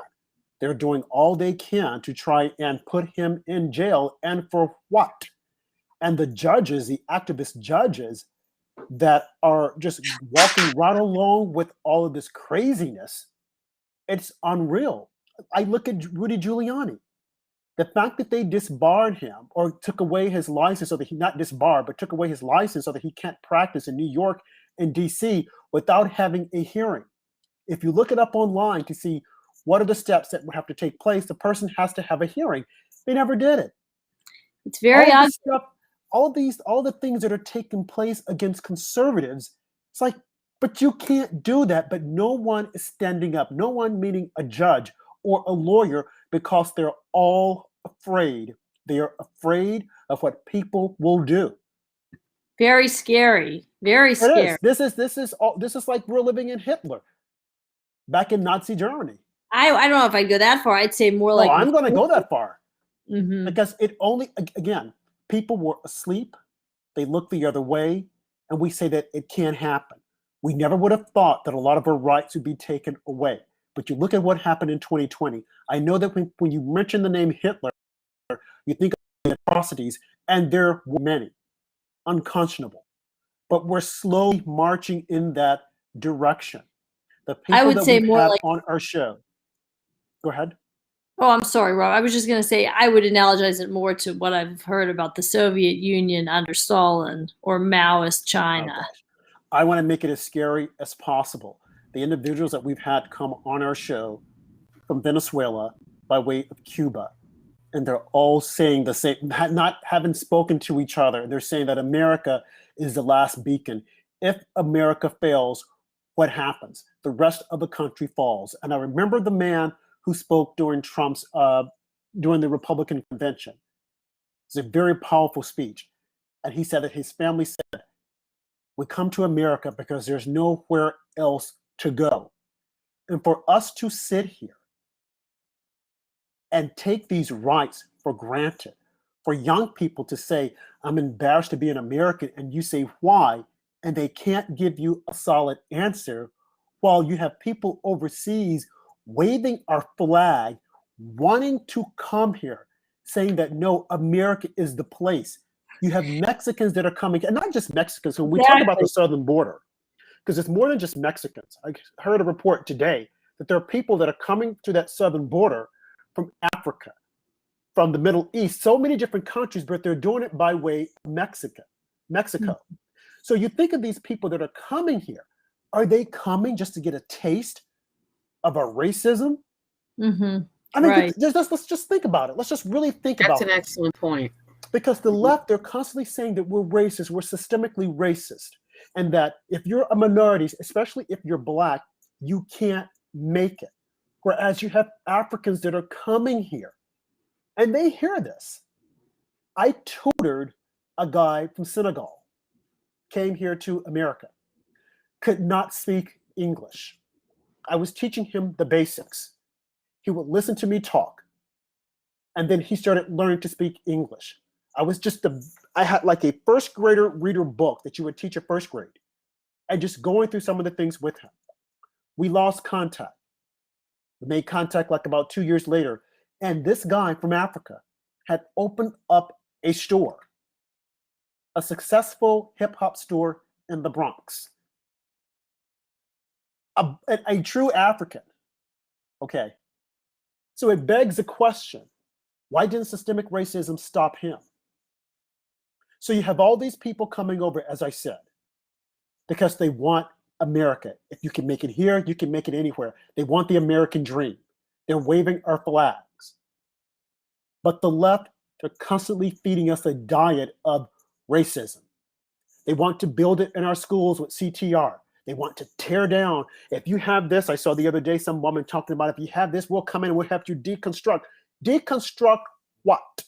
They're doing all they can to try and put him in jail. And for what? And the judges, the activist judges that are just walking right along with all of this craziness, it's unreal. I look at Rudy Giuliani. The fact that they disbarred him or took away his license so that he, not disbarred, but took away his license so that he can't practice in New York and DC without having a hearing. If you look it up online to see what are the steps that would have to take place, the person has to have a hearing. They never did it.
It's very
all
odd.
this stuff, all the things that are taking place against conservatives, it's like, but you can't do that. But no one is standing up. No one, meaning a judge or a lawyer, because they're all afraid. They are afraid of what people will do.
Very scary. Very scary.
This is like we're living in Hitler, back in Nazi Germany.
I don't know if I'd go that far. I'd say more like.
Oh, I'm going to go that far.
Mm-hmm.
Because it only, again, people were asleep. They looked the other way, and we say that it can't happen. We never would have thought that a lot of our rights would be taken away. But you look at what happened in 2020. I know that when you mention the name Hitler, you think of the atrocities, and there were many, unconscionable. But we're slowly marching in that direction. The people
I would
that
say
we've
more
had
like
on our show. Go ahead.
Oh, I'm sorry, Rob. I was just going to say I would analogize it more to what I've heard about the Soviet Union under Stalin or Maoist China.
I want to make it as scary as possible. The individuals that we've had come on our show from Venezuela by way of Cuba, and they're all saying the same, not having spoken to each other. They're saying that America is the last beacon. If America fails, what happens? The rest of the country falls. And I remember the man who spoke during during the Republican convention. It's a very powerful speech. And he said that his family said, we come to America because there's nowhere else to go. And for us to sit here and take these rights for granted, for young people to say, I'm embarrassed to be an American, and you say, why? And they can't give you a solid answer, while you have people overseas waving our flag, wanting to come here, saying that no, America is the place. You have Mexicans that are coming, and not just Mexicans. When we talk about the southern border, because it's more than just Mexicans. I heard a report today that there are people that are coming to that southern border from Africa, from the Middle East, so many different countries, but they're doing it by way of Mexico. Mm-hmm. So you think of these people that are coming here. Are they coming just to get a taste of our racism?
Mm-hmm.
I mean,
right.
let's just think about it. Let's just really think about it.
That's an excellent point.
Because the left, they're constantly saying that we're racist, we're systemically racist, and that if you're a minority, especially if you're Black, you can't make it. Whereas you have Africans that are coming here, and they hear this. I tutored a guy from Senegal, came here to America, could not speak English. I was teaching him the basics. He would listen to me talk, and then he started learning to speak English. I had like a first grader reader book that you would teach a first grade, and just going through some of the things with him. We lost contact. We made contact like about 2 years later, and this guy from Africa had opened up a store, a successful hip hop store in the Bronx. A true African. Okay. So it begs the question, why didn't systemic racism stop him? So you have all these people coming over, as I said, because they want America. If you can make it here, you can make it anywhere. They want the American dream. They're waving our flags. But the left, they're constantly feeding us a diet of racism. They want to build it in our schools with CTR. They want to tear down. If you have this, I saw the other day some woman talking about, if you have this, we'll come in and we'll have to deconstruct. Deconstruct what?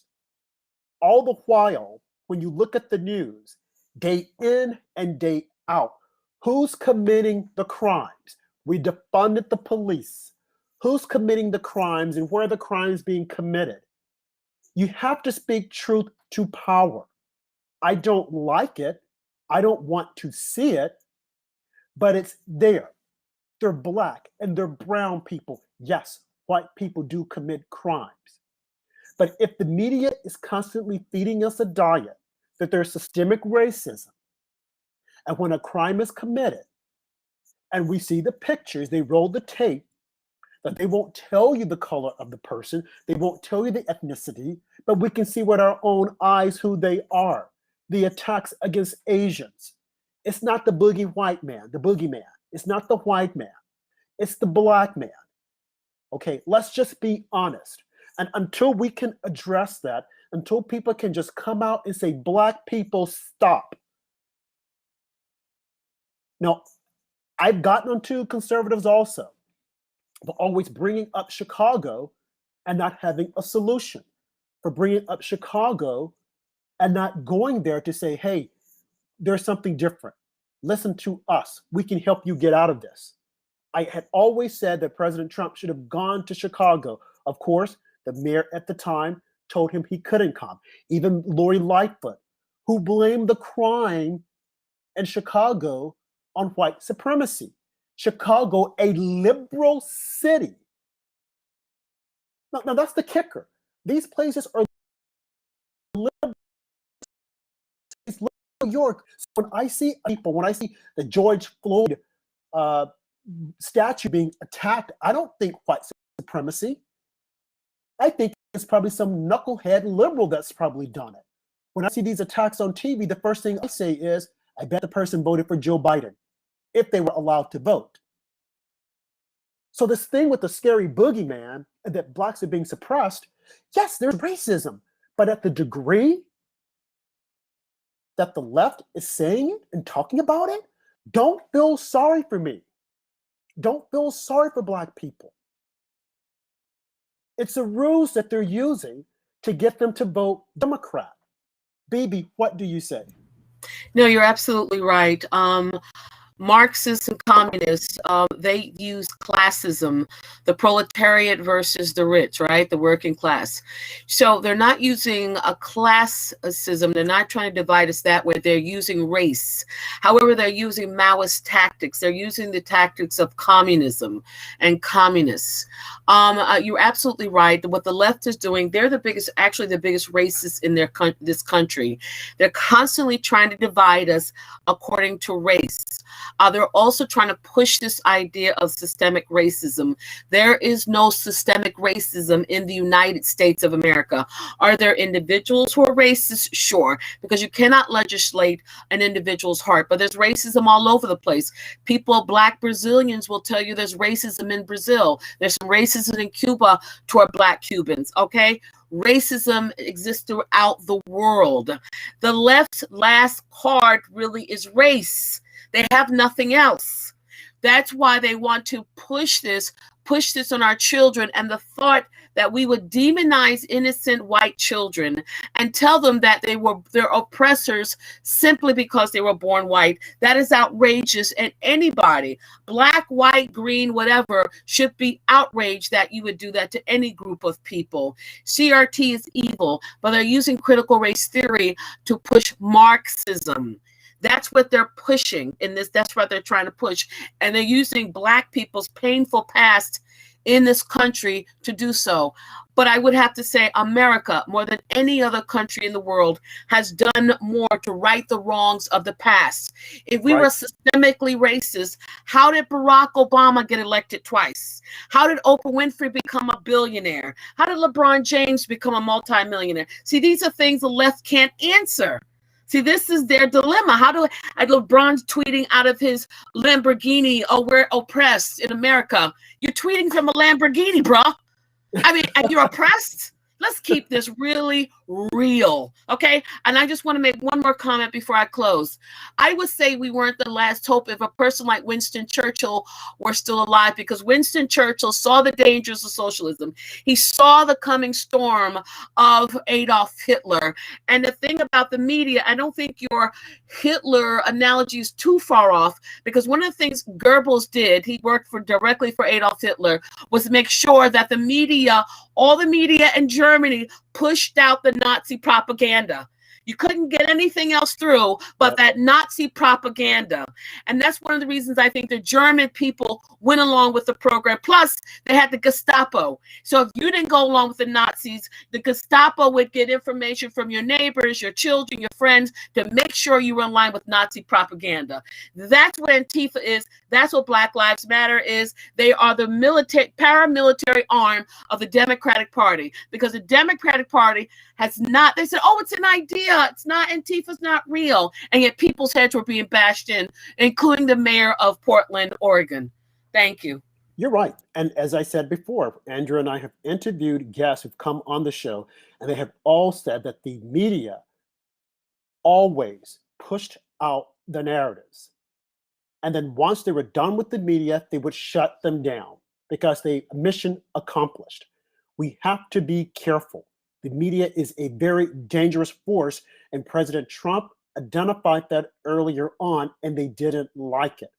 All the while, when you look at the news, day in and day out, who's committing the crimes? We defunded the police. Who's committing the crimes and where are the crimes being committed? You have to speak truth to power. I don't like it. I don't want to see it, but it's there. they're black and they're brown people. Yes, white people do commit crimes. But if the media is constantly feeding us a diet that there's systemic racism, and when a crime is committed, and we see the pictures, they roll the tape, that they won't tell you the color of the person, they won't tell you the ethnicity, but we can see with our own eyes who they are. The attacks against Asians. It's not the boogeyman. It's not the white man. It's the black man. Okay, let's just be honest. And until we can address that, until people can just come out and say, black people, stop. Now, I've gotten onto conservatives also, for always bringing up Chicago and not having a solution, for bringing up Chicago and not going there to say, hey, there's something different. Listen to us. We can help you get out of this. I had always said that President Trump should have gone to Chicago. Of course, the mayor at the time told him he couldn't come. Even Lori Lightfoot, who blamed the crime in Chicago on white supremacy. Chicago, a liberal city. Now that's the kicker. These places are liberal. It's New York. So when I see people, when I see the George Floyd statue being attacked, I don't think white supremacy. I think it's probably some knucklehead liberal that's probably done it. When I see these attacks on TV, the first thing I say is, I bet the person voted for Joe Biden, if they were allowed to vote. So this thing with the scary boogeyman and that blacks are being suppressed, yes, there's racism, but at the degree that the left is saying it and talking about it, don't feel sorry for me. Don't feel sorry for black people. It's a ruse that they're using to get them to vote Democrat. Bebe, what do you say?
No, you're absolutely right. Marxists and communists, they use classism, the proletariat versus the rich, right? The working class. So they're not using a classism. They're not trying to divide us that way. They're using race. However, they're using Maoist tactics. They're using the tactics of communism and communists. You're absolutely right. What the left is doing, they're the biggest racists in this country. They're constantly trying to divide us according to race. They're also trying to push this idea of systemic racism. There is no systemic racism in the United States of America. Are there individuals who are racist? Sure, because you cannot legislate an individual's heart, but there's racism all over the place. Black Brazilians will tell you there's racism in Brazil. There's some racism in Cuba toward black Cubans, okay? Racism exists throughout the world. The left's last card really is race. They have nothing else. That's why they want to push this on our children, and the thought that we would demonize innocent white children and tell them that they're oppressors simply because they were born white. That is outrageous, and anybody, black, white, green, whatever, should be outraged that you would do that to any group of people. CRT is evil, but they're using critical race theory to push Marxism. That's what they're pushing in this. That's what they're trying to push. And they're using black people's painful past in this country to do so. But I would have to say America, more than any other country in the world, has done more to right the wrongs of the past. If we were systemically racist, how did Barack Obama get elected twice? How did Oprah Winfrey become a billionaire? How did LeBron James become a multimillionaire? See, these are things the left can't answer. See, this is their dilemma. How do LeBron's tweeting out of his Lamborghini? Oh, we're oppressed in America. You're tweeting from a Lamborghini, bro. I mean, and you're oppressed. Let's keep this really real, okay? And I just want to make one more comment before I close. I would say we weren't the last hope if a person like Winston Churchill were still alive, because Winston Churchill saw the dangers of socialism. He saw the coming storm of Adolf Hitler. And the thing about the media, I don't think your Hitler analogy is too far off, because one of the things Goebbels did, he worked directly for Adolf Hitler, was to make sure that the media, all the media in Germany, pushed out the Nazi propaganda. You couldn't get anything else through but
Yep.
that Nazi propaganda. And that's one of the reasons I think the German people went along with the program. Plus, they had the Gestapo. So if you didn't go along with the Nazis, the Gestapo would get information from your neighbors, your children, your friends to make sure you were in line with Nazi propaganda. That's what Antifa is. That's what Black Lives Matter is. They are the paramilitary arm of the Democratic Party, because the Democratic Party has not, they said, oh, it's an idea. It's not, Antifa's not real. And yet people's heads were being bashed in, including the mayor of Portland, Oregon. Thank you.
You're right. And as I said before, Andrew and I have interviewed guests who've come on the show, and they have all said that the media always pushed out the narratives. And then once they were done with the media, they would shut them down because they mission accomplished. We have to be careful. The media is a very dangerous force, and President Trump identified that earlier on, and they didn't like it.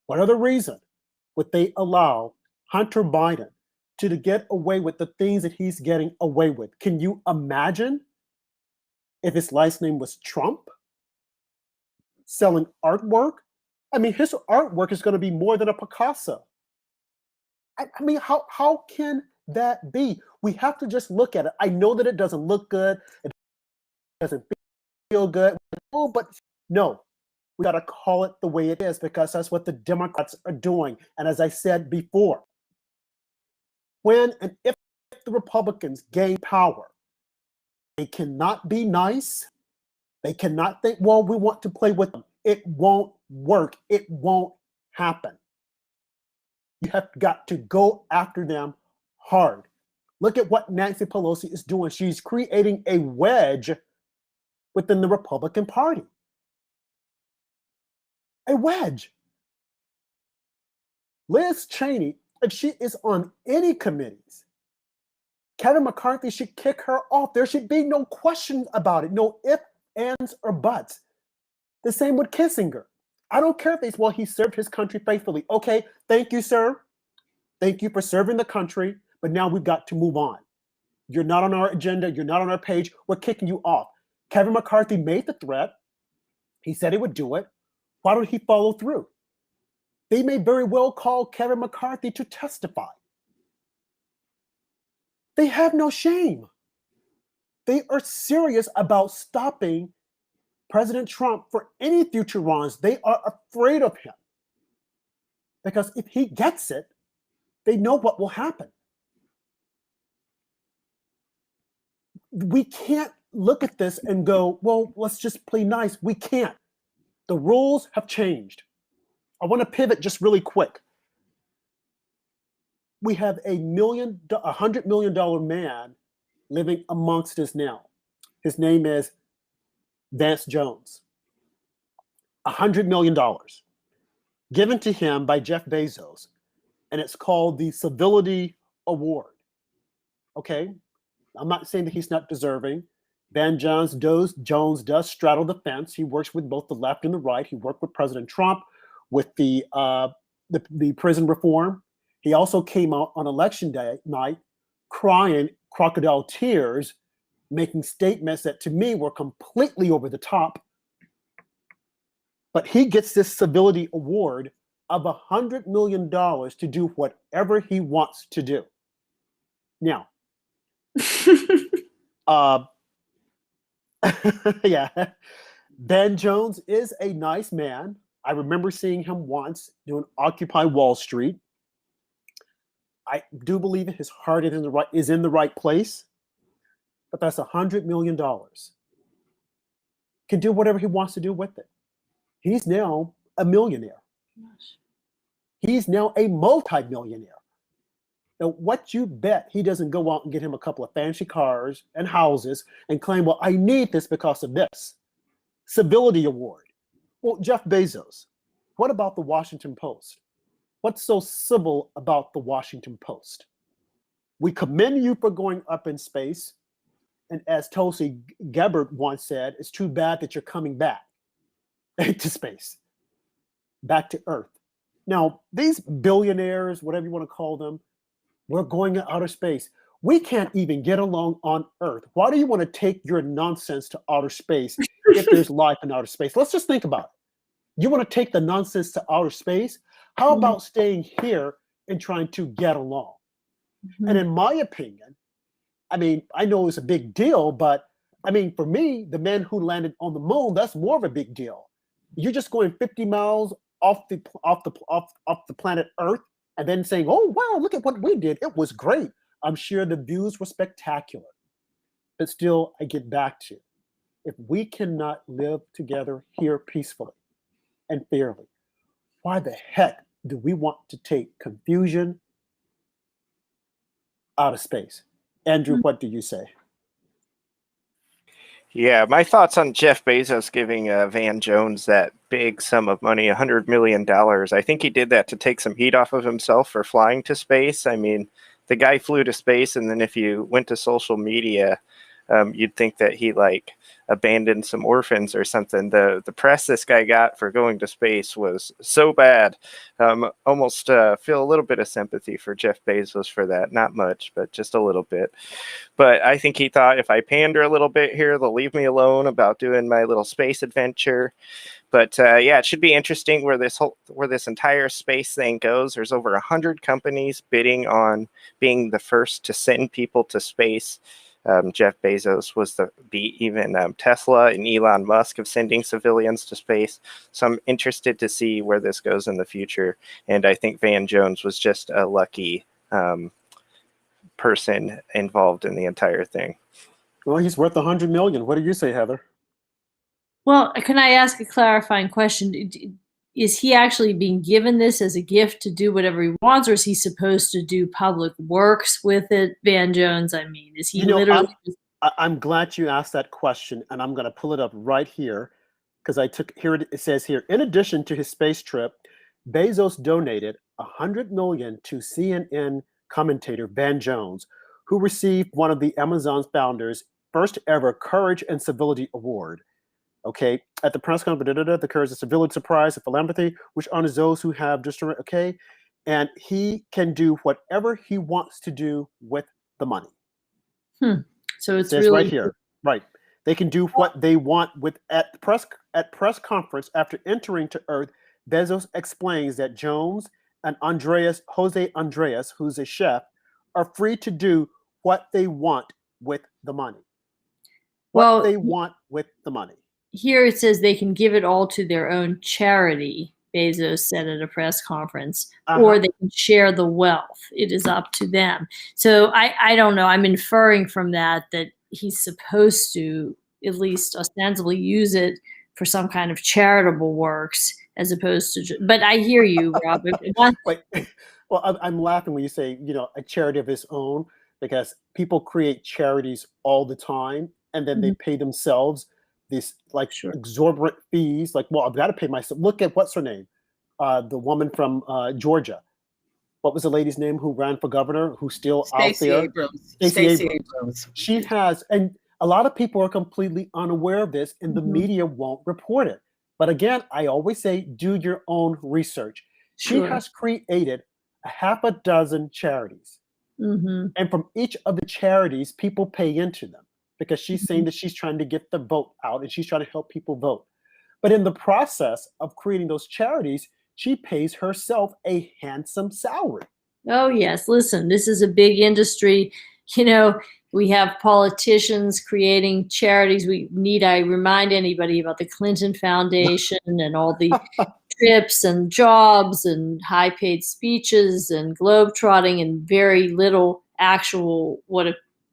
What other reason would they allow Hunter Biden to get away with the things that he's getting away with? Can you imagine if his last name was Trump? Selling artwork? I mean, his artwork is going to be more than a Picasso. I mean, how can that be? We have to just look at it. I know that it doesn't look good. It doesn't feel good. Oh, but no, we got to call it the way it is, because that's what the Democrats are doing. And as I said before, when and if the Republicans gain power, they cannot be nice. They cannot think, well, we want to play with them. It won't work. It won't happen. You have got to go after them hard. Look at what Nancy Pelosi is doing. She's creating a wedge within the Republican Party. A wedge. Liz Cheney, if she is on any committees, Kevin McCarthy should kick her off. There should be no question about it. No ifs, ands, or buts. The same with Kissinger. I don't care if it's, well, he served his country faithfully. Okay, thank you, sir. Thank you for serving the country, but now we've got to move on. You're not on our agenda. You're not on our page. We're kicking you off. Kevin McCarthy made the threat. He said he would do it. Why don't he follow through? They may very well call Kevin McCarthy to testify. They have no shame. They are serious about stopping President Trump for any future runs. They are afraid of him, because if he gets it, they know what will happen. We can't look at this and go, well, let's just play nice. We can't. The rules have changed. I want to pivot just really quick. We have $100 million man living amongst us now. His name is Vance Jones. $100 million given to him by Jeff Bezos, and it's called the Civility Award. Okay, I'm not saying that he's not deserving. Van Jones does straddle the fence. He works with both the left and the right. He worked with President Trump with the prison reform. He also came out on election day night crying crocodile tears, making statements that to me were completely over the top. But he gets this civility award of $100 million to do whatever he wants to do. Now, yeah, Ben Jones is a nice man. I remember seeing him once doing Occupy Wall Street. I do believe his heart is in the right place, but that's $100 million. Can do whatever he wants to do with it. He's now a millionaire. He's now a multi-millionaire. Now, what you bet he doesn't go out and get him a couple of fancy cars and houses and claim, well, I need this because of this. Civility Award. Well, Jeff Bezos, what about the Washington Post? What's so civil about the Washington Post? We commend you for going up in space. And as Tulsi Gabbard once said, it's too bad that you're coming back to space, back to Earth. Now, these billionaires, whatever you want to call them, we're going to outer space. We can't even get along on Earth. Why do you want to take your nonsense to outer space if there's life in outer space? Let's just think about it. You want to take the nonsense to outer space? How about staying here and trying to get along? And in my opinion, I mean, I know it's a big deal, but I mean, for me, the men who landed on the moon, that's more of a big deal. You're just going 50 miles off the planet Earth and then saying, "Oh wow, look at what we did. It was great." I'm sure the views were spectacular. But still, I get back to, if we cannot live together here peacefully and fairly, why the heck do we want to take confusion out of space? Andrew, what do you say?
Yeah, my thoughts on Jeff Bezos giving Van Jones that big sum of money, $100 million. I think he did that to take some heat off of himself for flying to space. I mean, the guy flew to space, and then if you went to social media, you'd think that he like abandoned some orphans or something. The press this guy got for going to space was so bad. Almost feel a little bit of sympathy for Jeff Bezos for that. Not much, but just a little bit. But I think he thought, if I pander a little bit here, they'll leave me alone about doing my little space adventure. But yeah, it should be interesting where this entire space thing goes. There's over 100 companies bidding on being the first to send people to space. Jeff Bezos was even Tesla and Elon Musk of sending civilians to space. So I'm interested to see where this goes in the future. And I think Van Jones was just a lucky person involved in the entire thing.
Well, he's worth 100 million. What do you say, Heather?
Well, can I ask a clarifying question? Is he actually being given this as a gift to do whatever he wants, or is he supposed to do public works with it? Van Jones, I mean, is he literally?
I'm glad you asked that question, and I'm going to pull it up right here because it says here, in addition to his space trip, Bezos donated 100 million to CNN commentator Van Jones, who received one of the Amazon's founders' first ever Courage and Civility Award. Okay, at the press conference, the Courage and Civility Surprise, the philanthropy, which honors those who have just, okay, and he can do whatever he wants to do with the money.
So it's
really
right
here, right? They can do what they want with at press conference after entering to Earth. Bezos explains that Jones and Jose Andreas, who's a chef, are free to do what they want with the money. What they want with the money.
Here it says they can give it all to their own charity, Bezos said at a press conference, or they can share the wealth. It is up to them. So I don't know. I'm inferring from that he's supposed to at least ostensibly use it for some kind of charitable works as opposed to, but I hear you, Rob.
Wait, well, I'm laughing when you say, a charity of his own, because people create charities all the time and then they pay themselves these exorbitant fees. Like, well, I've got to pay myself. Look at what's her name? The woman from Georgia. What was the lady's name who ran for governor, who's still out there? Stacey Abrams. She has, and a lot of people are completely unaware of this, and the media won't report it. But again, I always say, do your own research. She has created a half a dozen charities. And from each of the charities, people pay into them because she's saying that she's trying to get the vote out and she's trying to help people vote. But in the process of creating those charities, she pays herself a handsome salary.
Oh, yes. Listen, this is a big industry. We have politicians creating charities. I remind anybody about the Clinton Foundation and all the trips and jobs and high-paid speeches and globetrotting and very little actual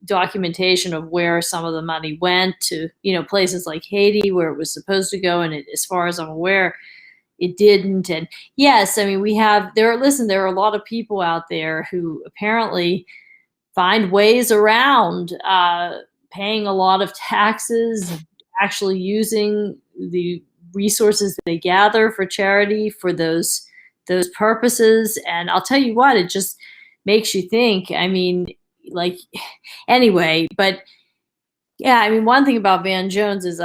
documentation of where some of the money went to, places like Haiti where it was supposed to go. And as far as I'm aware, it didn't. And yes, I mean, there are a lot of people out there who apparently find ways around paying a lot of taxes, actually using the resources that they gather for charity for those purposes. And I'll tell you what, it just makes you think. I mean, anyway, but Yeah, I mean, one thing about Van Jones is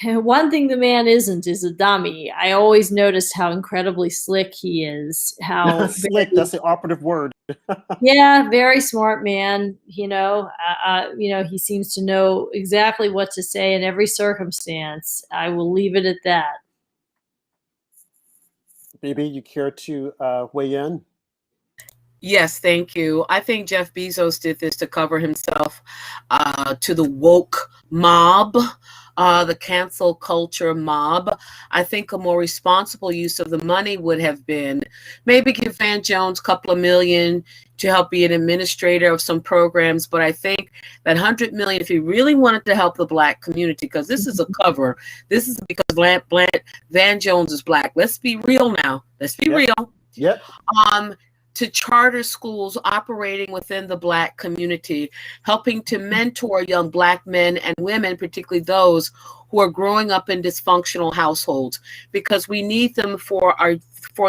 one thing the man isn't is a dummy. I always noticed how incredibly slick he is. How
Slick, that's the operative word.
yeah, very smart man. He seems to know exactly what to say in every circumstance. I will leave it at that.
Maybe you care to weigh in?
Yes, thank you. I think Jeff Bezos did this to cover himself to the woke mob, the cancel culture mob. I think a more responsible use of the money would have been maybe give Van Jones a couple of million to help be an administrator of some programs. But I think that 100 million, if he really wanted to help the Black community, because this is a cover, this is because Van Jones is Black. Let's be real now. Let's be real.
Yep.
To charter schools operating within the Black community, helping to mentor young Black men and women, particularly those who are growing up in dysfunctional households, because we need them for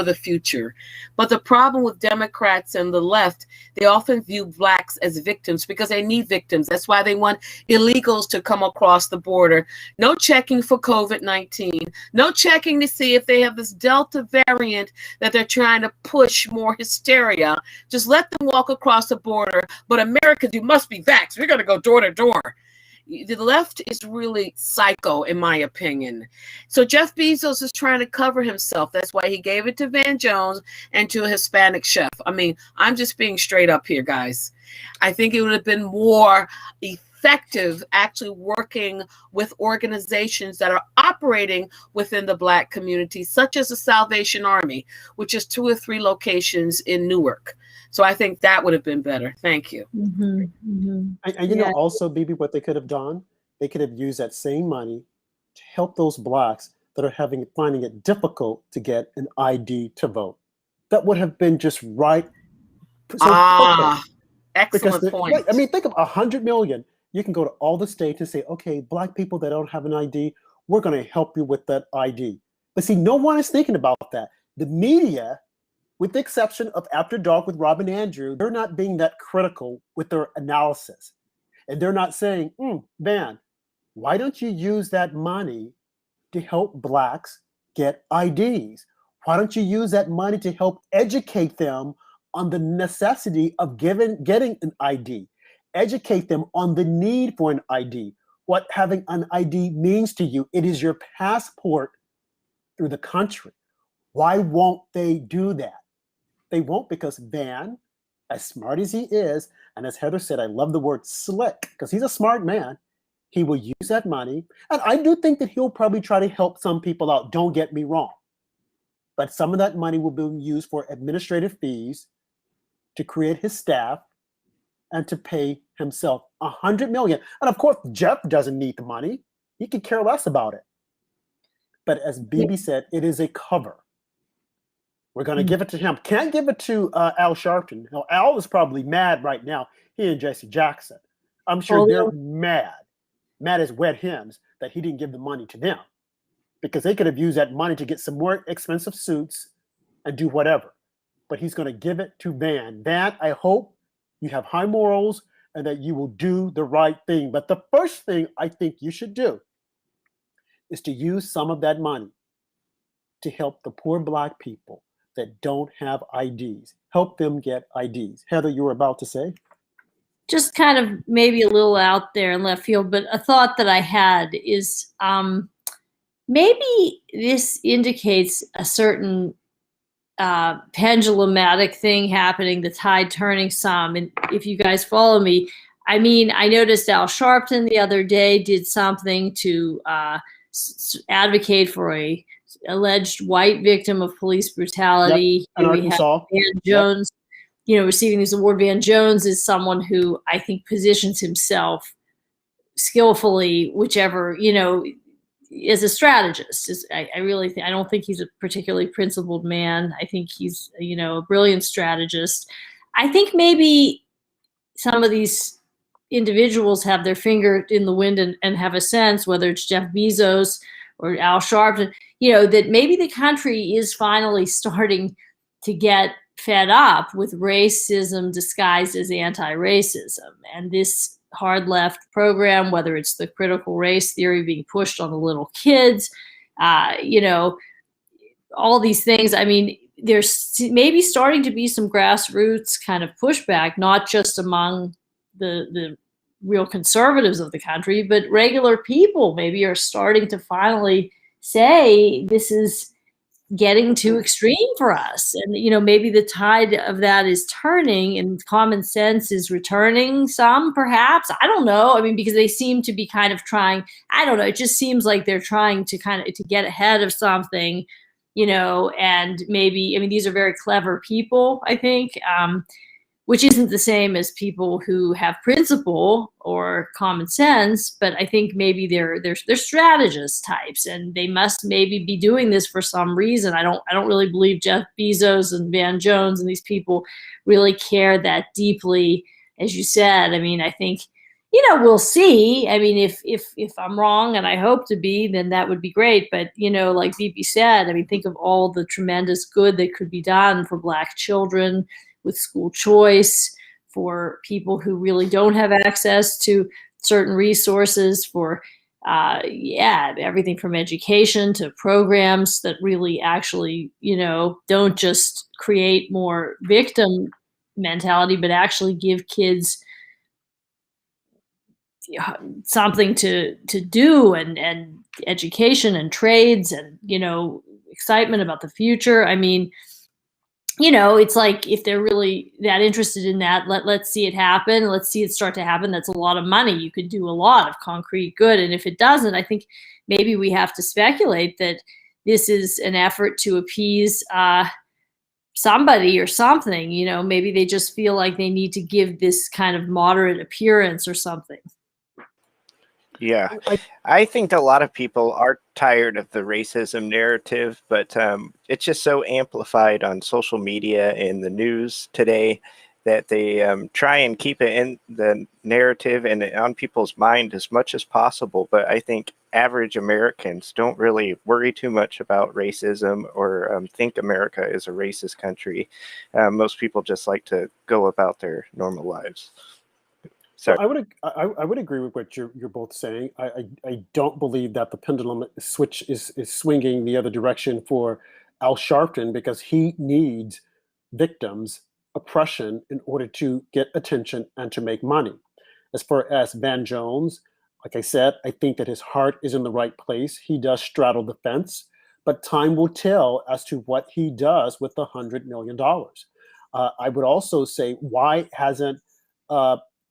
the future. But the problem with Democrats and the left, they often view Blacks as victims because they need victims. That's why they want illegals to come across the border. No checking for COVID-19. No checking to see if they have this Delta variant that they're trying to push more hysteria. Just let them walk across the border. But Americans, you must be vaxxed. We're going to go door to door. The left is really psycho, in my opinion. So Jeff Bezos is trying to cover himself. That's why he gave it to Van Jones and to a Hispanic chef. I mean, I'm just being straight up here, guys. I think it would have been more effective actually working with organizations that are operating within the Black community, such as the Salvation Army, which is 2 or 3 locations in Newark. So I think that would have been better. Thank you.
Mm-hmm, mm-hmm.
And you know, also, Bebe, what they could have done? They could have used that same money to help those Blacks that are finding it difficult to get an ID to vote. That would have been just right. So perfect.
Excellent point.
Right, I mean, think of 100 million. You can go to all the states and say, okay, Black people that don't have an ID, we're going to help you with that ID. But see, no one is thinking about that. The media, with the exception of After Dark with Rob and Andrew, they're not being that critical with their analysis. And they're not saying, Van, why don't you use that money to help Blacks get IDs? Why don't you use that money to help educate them on the necessity of getting an ID? Educate them on the need for an ID, what having an ID means to you. It is your passport through the country. Why won't they do that? They won't, because Van, as smart as he is, and as Heather said, I love the word slick, because he's a smart man. He will use that money. And I do think that he'll probably try to help some people out. Don't get me wrong. But some of that money will be used for administrative fees, to create his staff, and to pay himself 100 million. And of course, Jeff doesn't need the money. He could care less about it. But as Bebe said, it is a cover. We're going to give it to him. Can't give it to Al Sharpton. Now, Al is probably mad right now. He and Jesse Jackson. I'm sure they're mad as wet hens that he didn't give the money to them, because they could have used that money to get some more expensive suits and do whatever. But he's going to give it to Van. Van, I hope you have high morals and that you will do the right thing. But the first thing I think you should do is to use some of that money to help the poor Black people that don't have IDs. Help them get IDs. Heather, you were about to say?
Just kind of maybe a little out there in left field, but a thought that I had is maybe this indicates a certain pendulumatic thing happening, the tide turning some. And if you guys follow me, I mean, I noticed Al Sharpton the other day did something to advocate for a alleged white victim of police brutality.
Yep. And Arkansas.
Van Jones, receiving this award. Van Jones is someone who I think positions himself skillfully, whichever, as a strategist. I really think, I don't think he's a particularly principled man. I think he's, a brilliant strategist. I think maybe some of these individuals have their finger in the wind and have a sense, whether it's Jeff Bezos or Al Sharpton, that maybe the country is finally starting to get fed up with racism disguised as anti-racism. And this hard left program, whether it's the critical race theory being pushed on the little kids, you know, all these things. I mean, there's maybe starting to be some grassroots kind of pushback, not just among the real conservatives of the country, but regular people maybe are starting to finally say this is getting too extreme for us. And, you know, maybe the tide of that is turning and common sense is returning some, perhaps. I don't know. I mean, because they seem to be kind of trying, I don't know. It just seems like they're trying to kind of to get ahead of something, you know, and maybe, I mean, these are very clever people, I think, which isn't the same as people who have principle or common sense, but I think maybe they're strategist types, and they must maybe be doing this for some reason. I don't really believe Jeff Bezos and Van Jones and these people really care that deeply, as you said. I mean, I think, you know, we'll see. I mean, if I'm wrong, and I hope to be, then that would be great. But, you know, like Bebe said, I mean, think of all the tremendous good that could be done for Black children with school choice, for people who really don't have access to certain resources, for everything from education to programs that really actually, you know, don't just create more victim mentality, but actually give kids something to do, and education and trades, and, you know, excitement about the future. I mean, you know, it's like, if they're really that interested in that, let's see it happen. Let's see it start to happen. That's a lot of money. You could do a lot of concrete good. And if it doesn't, I think maybe we have to speculate that this is an effort to appease somebody or something. You know, maybe they just feel like they need to give this kind of moderate appearance or something.
Yeah, I think a lot of people are tired of the racism narrative, but it's just so amplified on social media and the news today that they try and keep it in the narrative and on people's mind as much as possible. But I think average Americans don't really worry too much about racism or think America is a racist country. Most people just like to go about their normal lives.
So I would agree with what you're both saying. I don't believe that the pendulum switch is swinging the other direction for Al Sharpton, because he needs victims' oppression in order to get attention and to make money. As far as Van Jones, like I said, I think that his heart is in the right place. He does straddle the fence, but time will tell as to what he does with the $100 million. I would also say, why hasn't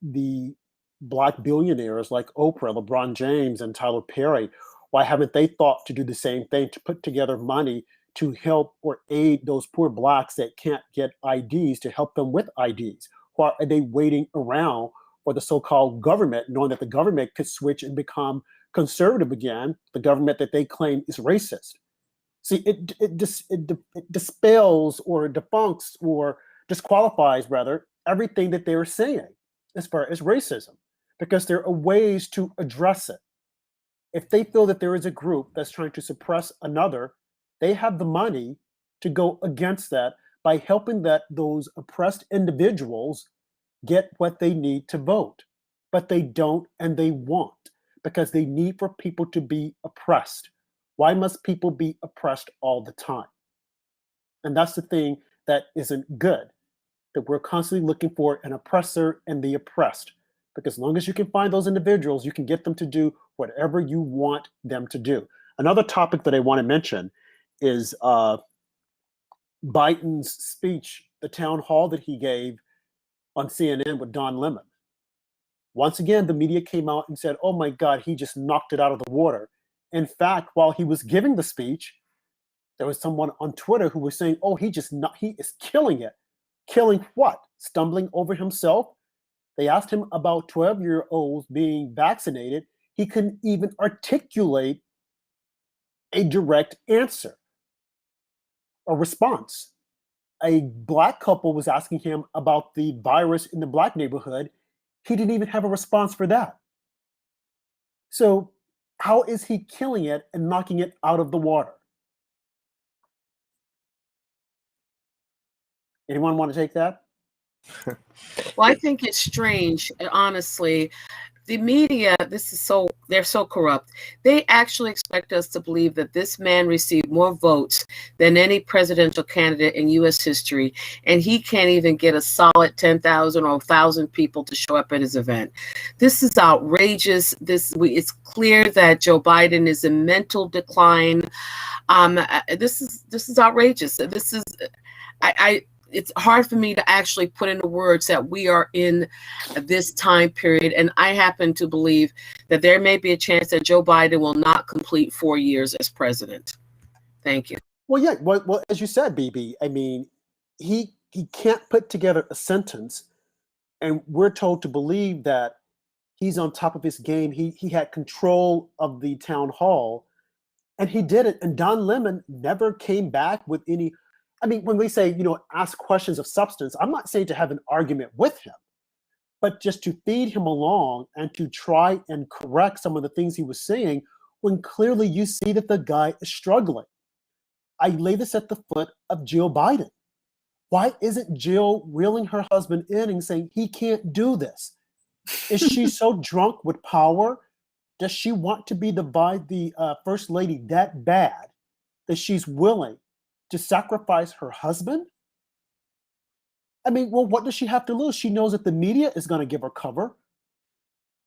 the Black billionaires like Oprah, LeBron James, and Tyler Perry, why haven't they thought to do the same thing, to put together money to help or aid those poor Blacks that can't get IDs, to help them with IDs? Why are they waiting around for the so-called government, knowing that the government could switch and become conservative again, the government that they claim is racist? See, it dispels or debunks or disqualifies, rather, everything that they were saying as far as racism, because there are ways to address it. If they feel that there is a group that's trying to suppress another, they have the money to go against that by helping those oppressed individuals get what they need to vote. But they don't, and they won't, because they need for people to be oppressed. Why must people be oppressed all the time? And that's the thing that isn't good, that we're constantly looking for an oppressor and the oppressed. Because as long as you can find those individuals, you can get them to do whatever you want them to do. Another topic that I want to mention is Biden's speech, the town hall that he gave on CNN with Don Lemon. Once again, the media came out and said, oh my God, he just knocked it out of the water. In fact, while he was giving the speech, there was someone on Twitter who was saying, oh, he is killing it. Killing what? Stumbling over himself? They asked him about 12-year-olds being vaccinated. He couldn't even articulate a direct answer, a response. A Black couple was asking him about the virus in the Black neighborhood. He didn't even have a response for that. So how is he killing it and knocking it out of the water? Anyone want to take that?
Well, I think it's strange, honestly. The media, they're so corrupt. They actually expect us to believe that this man received more votes than any presidential candidate in U.S. history, and he can't even get a solid 10,000 or 1,000 people to show up at his event. This is outrageous. It's clear that Joe Biden is in mental decline. This is outrageous. I it's hard for me to actually put into words that we are in this time period. And I happen to believe that there may be a chance that Joe Biden will not complete 4 years as president. Thank you.
Well, yeah. Well, as you said, BB, I mean, he can't put together a sentence, and we're told to believe that he's on top of his game. He had control of the town hall, and he did it. And Don Lemon never came back with any. I mean, when we say, ask questions of substance, I'm not saying to have an argument with him, but just to feed him along and to try and correct some of the things he was saying when clearly you see that the guy is struggling. I lay this at the foot of Jill Biden. Why isn't Jill reeling her husband in and saying he can't do this? Is she so drunk with power? Does she want to be the first lady that bad that she's willing to sacrifice her husband? I mean, well, what does she have to lose? She knows that the media is going to give her cover.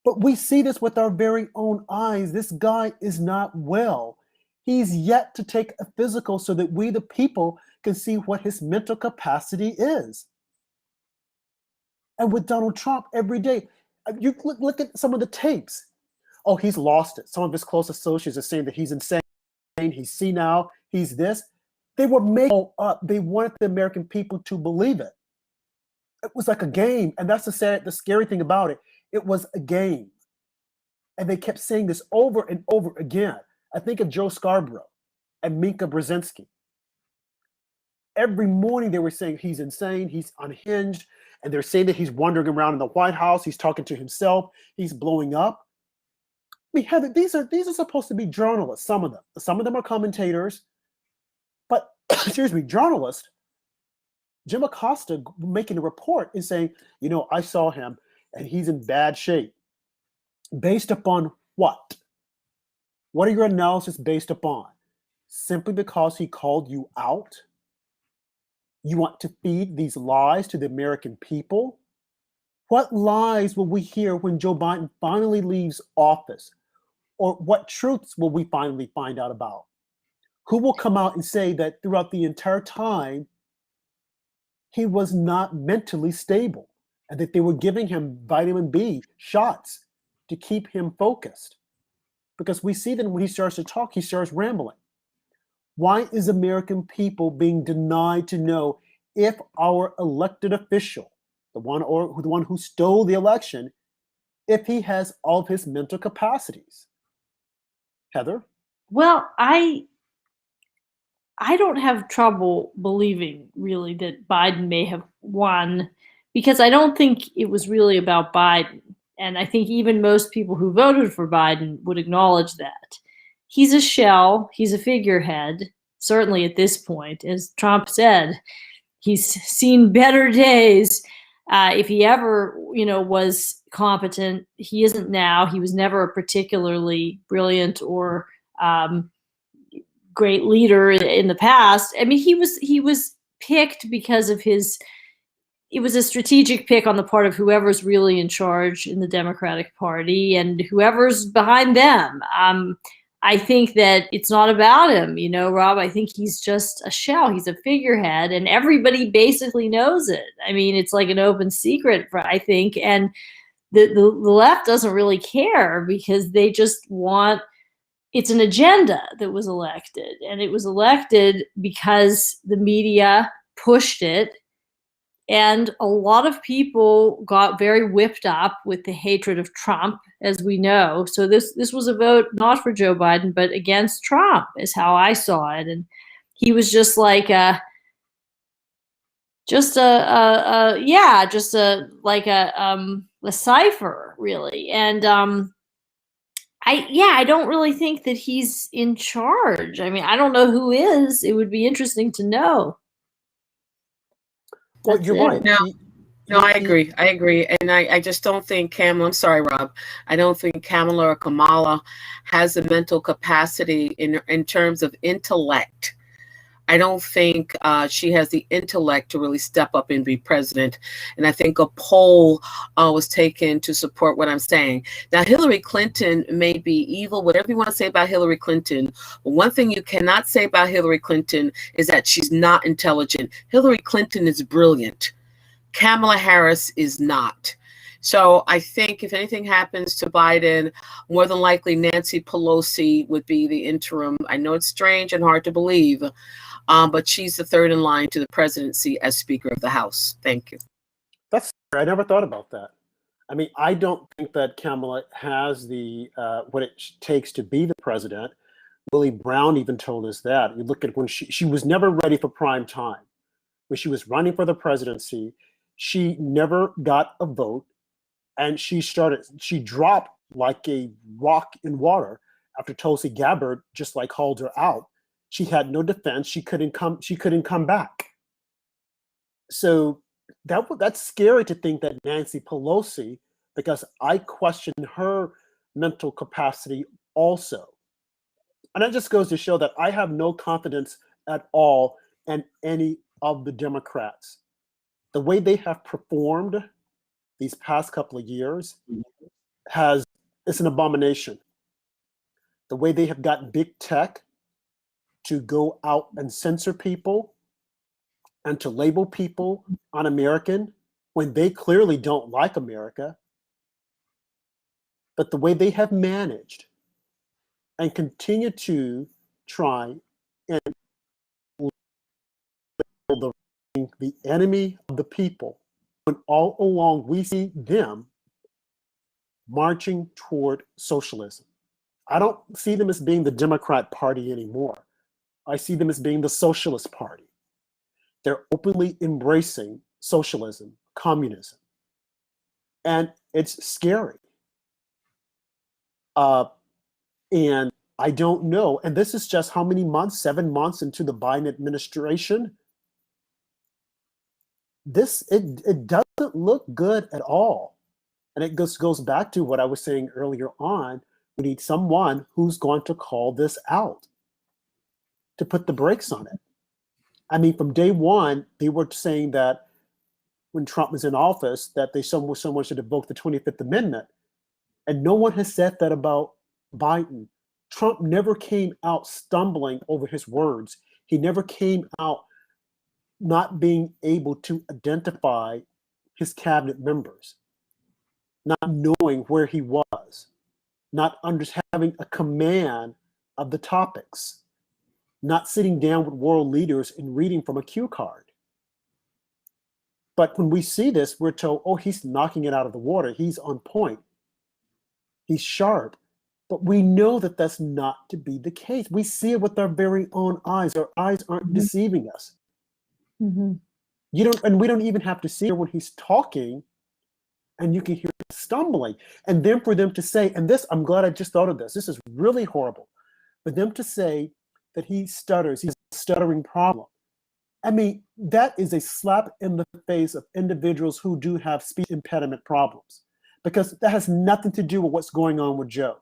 But we see this with our very own eyes. This guy is not well. He's yet to take a physical so that we, the people, can see what his mental capacity is. And with Donald Trump every day, you look at some of the tapes. Oh, he's lost it. Some of his close associates are saying that he's insane, he's senile, he's this. They were making it up. They wanted the American people to believe it. It was like a game, and that's the scary thing about it. It was a game. And they kept saying this over and over again. I think of Joe Scarborough and Minka Brzezinski. Every morning they were saying he's insane, he's unhinged, and they're saying that he's wandering around in the White House, he's talking to himself, he's blowing up. I mean, Heather, these are supposed to be journalists, some of them. Some of them are commentators, but excuse me, journalists. Jim Acosta making a report and saying, I saw him and he's in bad shape. Based upon what? What are your analysis based upon? Simply because he called you out? You want to feed these lies to the American people? What lies will we hear when Joe Biden finally leaves office? Or what truths will we finally find out about? Who will come out and say that throughout the entire time, he was not mentally stable and that they were giving him vitamin B shots to keep him focused? Because we see that when he starts to talk, he starts rambling. Why is American people being denied to know if our elected official, the one who stole the election, if he has all of his mental capacities? Heather?
Well, I don't have trouble believing really that Biden may have won, because I don't think it was really about Biden. And I think even most people who voted for Biden would acknowledge that. He's a shell, he's a figurehead, certainly at this point. As Trump said, he's seen better days. If he ever, was competent, he isn't now. He was never a particularly brilliant or great leader in the past. I mean, he was picked because of it was a strategic pick on the part of whoever's really in charge in the Democratic Party and whoever's behind them. I think that it's not about him, Rob. I think he's just a shell. He's a figurehead, and everybody basically knows it. I mean, it's like an open secret, I think. And the left doesn't really care because they just want, it's an agenda that was elected. And it was elected because the media pushed it. And a lot of people got very whipped up with the hatred of Trump, as we know. So this was a vote not for Joe Biden, but against Trump, is how I saw it. And he was just like a cipher, really. And I don't really think that he's in charge. I mean, I don't know who is. It would be interesting to know.
Well, you're right.
Now, No, I agree. I agree. And I just don't think Kamala, I'm sorry, Rob, I don't think Kamala or Kamala has the mental capacity in terms of intellect. I don't think she has the intellect to really step up and be president. And I think a poll was taken to support what I'm saying. Now, Hillary Clinton may be evil, whatever you want to say about Hillary Clinton. But one thing you cannot say about Hillary Clinton is that she's not intelligent. Hillary Clinton is brilliant. Kamala Harris is not. So I think if anything happens to Biden, more than likely Nancy Pelosi would be the interim. I know it's strange and hard to believe, but she's the third in line to the presidency as Speaker of the House. Thank you.
That's I never thought about that. I mean, I don't think that Kamala has the what it takes to be the president. Willie Brown even told us that. You look at when she was never ready for prime time. When she was running for the presidency, she never got a vote, and she dropped like a rock in water after Tulsi Gabbard just like hauled her out. She had no defense. She couldn't come back. So that's scary to think that Nancy Pelosi, because I question her mental capacity also. And that just goes to show that I have no confidence at all in any of the Democrats. The way they have performed these past couple of years it's an abomination. The way they have gotten big tech to go out and censor people and to label people un-American when they clearly don't like America. But the way they have managed and continue to try and label the enemy of the people, when all along we see them marching toward socialism. I don't see them as being the Democrat Party anymore. I see them as being the Socialist Party. They're openly embracing socialism, communism. And it's scary. And I don't know. And this is just how many months? 7 months into the Biden administration. It doesn't look good at all. And it goes back to what I was saying earlier on. We need someone who's going to call this out, to put the brakes on it. I mean, from day one, they were saying that when Trump was in office, that someone should invoke the 25th Amendment. And no one has said that about Biden. Trump never came out stumbling over his words. He never came out not being able to identify his cabinet members, not knowing where he was, not having a command of the topics, not sitting down with world leaders and reading from a cue card. But when we see this, we're told, oh, he's knocking it out of the water. He's on point. He's sharp. But we know that that's not to be the case. We see it with our very own eyes. Our eyes aren't deceiving us.
Mm-hmm.
We don't even have to see it when he's talking, and you can hear him stumbling. And then for them to say, and this, I'm glad I just thought of this. This is really horrible. For them to say that he stutters, he's a stuttering problem. I mean, that is a slap in the face of individuals who do have speech impediment problems, because that has nothing to do with what's going on with Joe.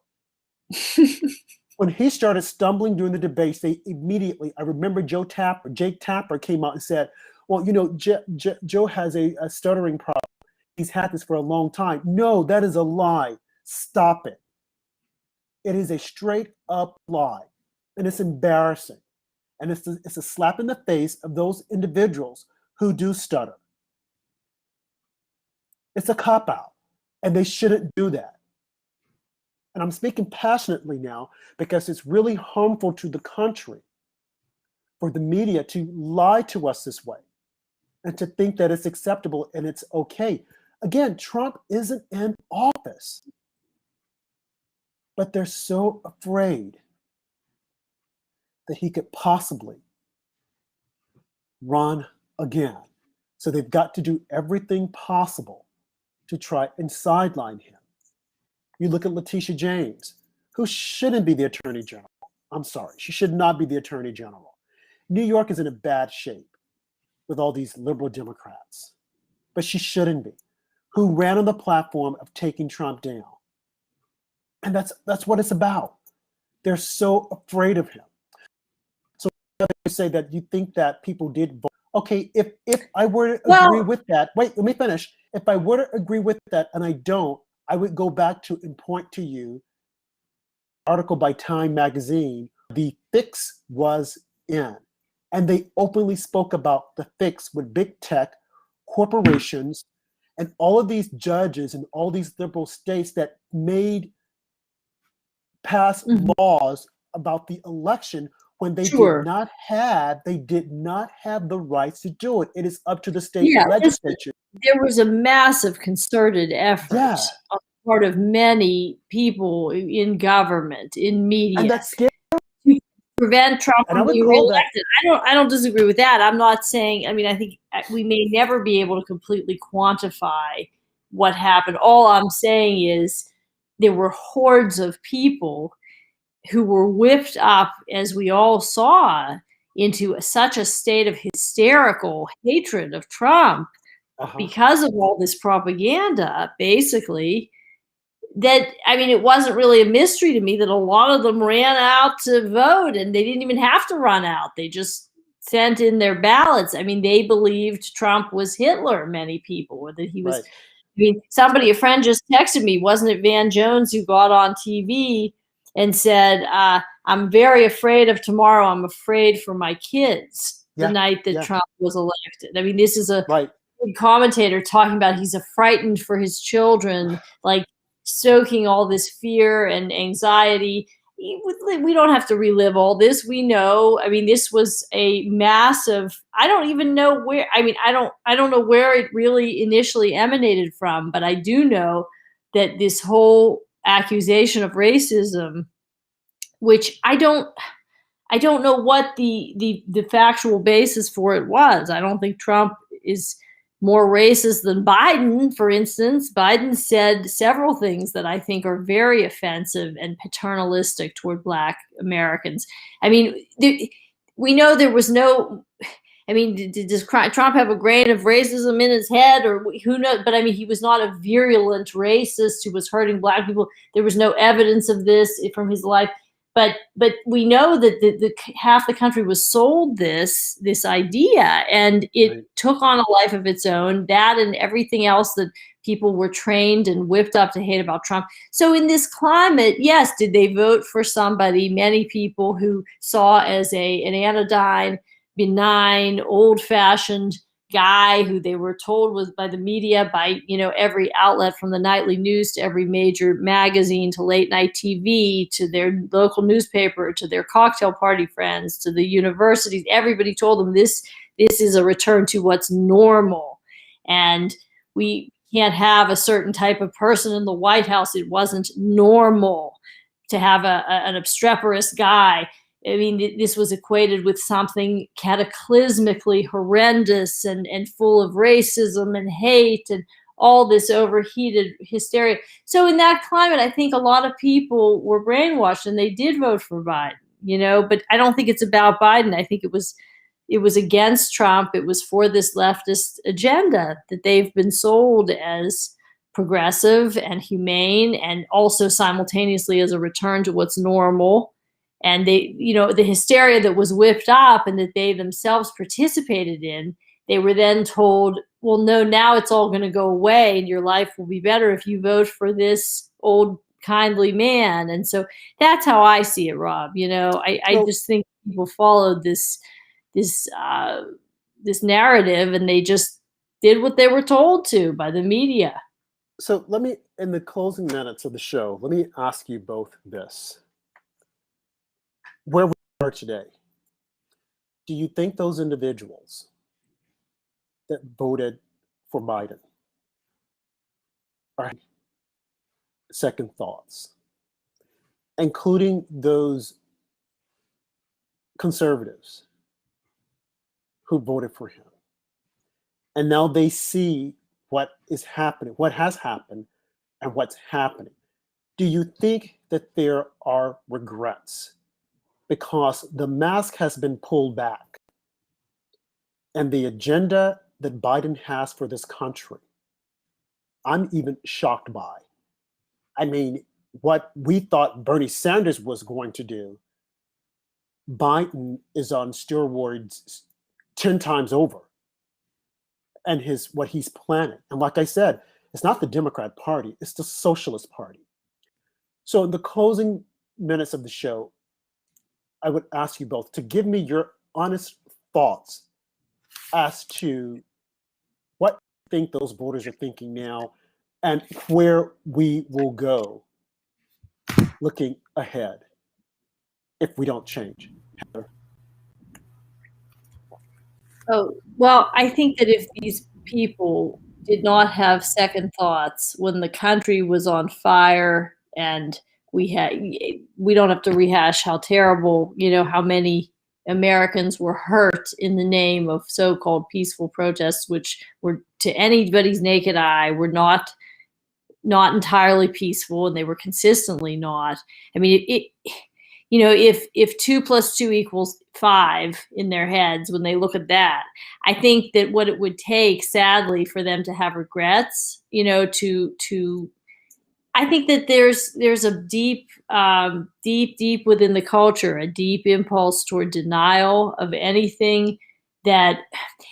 When he started stumbling during the debates, they immediately, I remember Jake Tapper came out and said, well, you know, Joe has a stuttering problem. He's had this for a long time. No, that is a lie. Stop it. It is a straight up lie. And it's embarrassing. And it's a slap in the face of those individuals who do stutter. It's a cop-out. And they shouldn't do that. And I'm speaking passionately now because it's really harmful to the country for the media to lie to us this way and to think that it's acceptable and it's okay. Again, Trump isn't in office, but they're so afraid that he could possibly run again. So they've got to do everything possible to try and sideline him. You look at Letitia James, who shouldn't be the Attorney General. I'm sorry, she should not be the Attorney General. New York is in a bad shape with all these liberal Democrats. but she shouldn't be, who ran on the platform of taking Trump down. And that's what it's about. They're so afraid of him. So you say that you think that people did vote. Okay, if I were to agree with that, wait, let me finish. If I were to agree with that and I don't, I would go back to and point to you article by Time magazine. The fix was in. And they openly spoke about the fix with big tech, corporations, and all of these judges in all these liberal states that made pass laws about the election when they did not have the rights to do it. It is up to the state legislature.
There was a massive concerted effort on the part of many people in government, in media,
and that's scary.
To prevent Trump
And
from being reelected. I don't disagree with that. I'm not saying. I mean, I think we may never be able to completely quantify what happened. All I'm saying is there were hordes of people who were whipped up, as we all saw, into such a state of hysterical hatred of Trump because of all this propaganda, basically, that, I mean, it wasn't really a mystery to me that a lot of them ran out to vote, and they didn't even have to run out. They just sent in their ballots. I mean, they believed Trump was Hitler, many people, or that he was, I mean, a friend just texted me, wasn't it Van Jones who got on TV and said, I'm very afraid of tomorrow. I'm afraid for my kids the night that Trump was elected. I mean, this is a big commentator talking about he's frightened for his children, like stoking all this fear and anxiety. We don't have to relive all this. We know, I mean, this was a massive, I don't even know where, I mean, I don't know where it really initially emanated from, but I do know that this whole accusation of racism, which I don't know what the factual basis for it was. I don't think Trump is more racist than Biden, for instance. Biden said several things that I think are very offensive and paternalistic toward Black Americans. I mean, we know there was no, I mean, does Trump have a grain of racism in his head, or who knows? But I mean, he was not a virulent racist who was hurting Black people. There was no evidence of this from his life. But we know that the half the country was sold this idea, and it took on a life of its own. That and everything else that people were trained and whipped up to hate about Trump. So in this climate, yes, did they vote for somebody? Many people who saw as an anodyne, benign, old-fashioned guy who they were told was by the media, by every outlet, from the nightly news to every major magazine to late night TV to their local newspaper to their cocktail party friends to the universities. Everybody told them this is a return to what's normal, and we can't have a certain type of person in the White House. It wasn't normal to have an obstreperous guy. I mean, this was equated with something cataclysmically horrendous and full of racism and hate and all this overheated hysteria. So in that climate, I think a lot of people were brainwashed and they did vote for Biden, but I don't think it's about Biden. I think it was against Trump. It was for this leftist agenda that they've been sold as progressive and humane, and also simultaneously as a return to what's normal. And they, the hysteria that was whipped up and that they themselves participated in, they were then told, well, no, now it's all going to go away and your life will be better if you vote for this old kindly man. And so that's how I see it, Rob. I just think people followed this narrative, and they just did what they were told to by the media.
So let me, in the closing minutes of the show, let me ask you both this. Where we are today, do you think those individuals that voted for Biden are second thoughts, including those conservatives who voted for him? And now they see what is happening, what has happened, and what's happening. Do you think that there are regrets? Because the mask has been pulled back and the agenda that Biden has for this country, I'm even shocked by. I mean, what we thought Bernie Sanders was going to do, Biden is on steroids 10 times over. And what he's planning. And like I said, it's not the Democrat Party, it's the Socialist Party. So in the closing minutes of the show, I would ask you both to give me your honest thoughts as to what you think those voters are thinking now and where we will go looking ahead if we don't change. Heather?
Oh, well, I think that if these people did not have second thoughts when the country was on fire and we don't have to rehash how terrible, how many Americans were hurt in the name of so-called peaceful protests, which were to anybody's naked eye were not entirely peaceful, and they were consistently not. I mean, if 2 + 2 = 5 in their heads when they look at that, I think that what it would take, sadly, for them to have regrets, I think that there's a deep within the culture, a deep impulse toward denial of anything that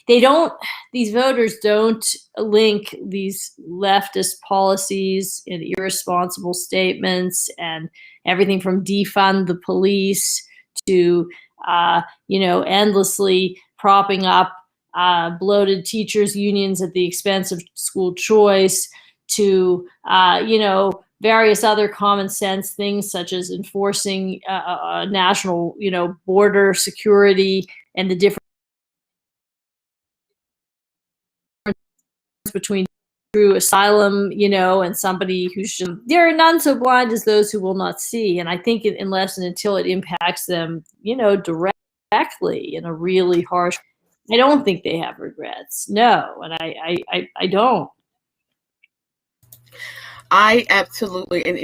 these voters don't link these leftist policies and irresponsible statements and everything from defund the police to, endlessly propping up bloated teachers unions at the expense of school choice to, various other common sense things such as enforcing national, border security and the difference between true asylum, and somebody who's just, there are none so blind as those who will not see. And I think unless and until it impacts them, directly in a really harsh, I don't think they have regrets. No. And I don't.
I absolutely, and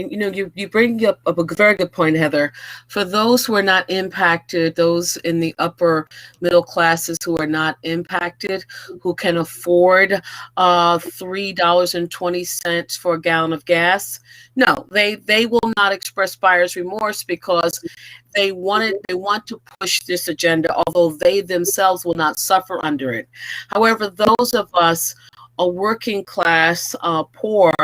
you bring up a very good point, Heather. For those who are not impacted, those in the upper middle classes who are not impacted, who can afford $3.20 for a gallon of gas, no, they will not express buyer's remorse because they want to push this agenda, although they themselves will not suffer under it. However, those of us, a working class, poor,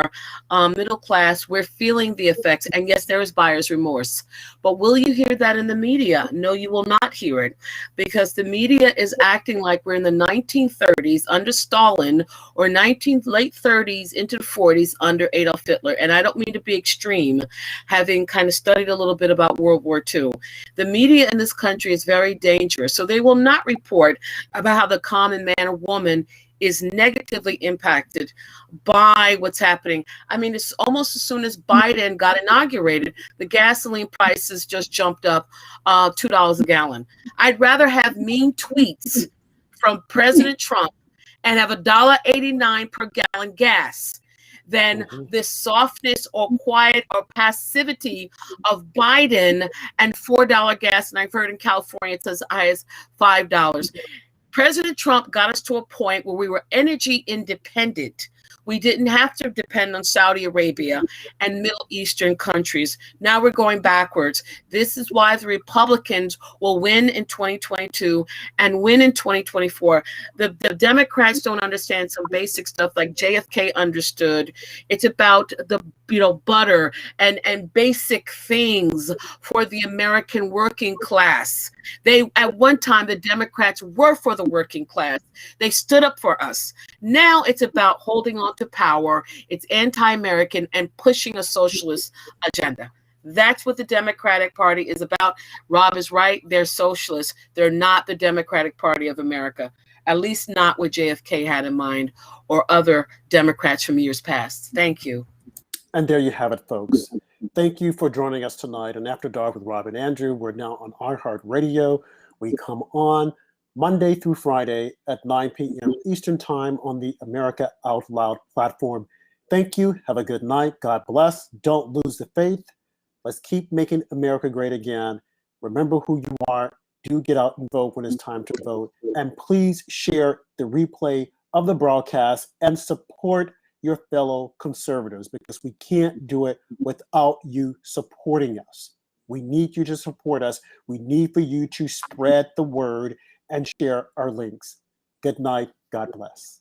middle class, we're feeling the effects. And yes, there is buyer's remorse. But will you hear that in the media? No, you will not hear it, because the media is acting like we're in the 1930s under Stalin, or late 30s into the 40s under Adolf Hitler. And I don't mean to be extreme, having kind of studied a little bit about World War II. The media in this country is very dangerous. So they will not report about how the common man or woman is negatively impacted by what's happening. I mean, it's almost as soon as Biden got inaugurated, the gasoline prices just jumped up $2 a gallon. I'd rather have mean tweets from President Trump and have $1.89 per gallon gas than this softness or quiet or passivity of Biden and $4 gas. And I've heard in California it's as high as $5. President Trump got us to a point where we were energy independent. We didn't have to depend on Saudi Arabia and Middle Eastern countries. Now we're going backwards. This is why the Republicans will win in 2022 and win in 2024. The Democrats don't understand some basic stuff like JFK understood. It's about the butter and basic things for the American working class. At one time, the Democrats were for the working class. They stood up for us. Now it's about holding on to power. It's anti-American and pushing a socialist agenda. That's what the Democratic Party is about. Rob is right. They're socialists. They're not the Democratic Party of America, at least not what JFK had in mind or other Democrats from years past. Thank you.
And there you have it, folks. Thank you for joining us tonight on After Dark with Rob and Andrew. We're now on iHeartRadio. We come on Monday through Friday at 9 p.m. Eastern Time on the America Out Loud platform. Thank you. Have a good night. God bless. Don't lose the faith. Let's keep making America great again. Remember who you are. Do get out and vote when it's time to vote. And please share the replay of the broadcast and support your fellow conservatives, because we can't do it without you supporting us. We need you to support us. We need for you to spread the word and share our links. Good night. God bless.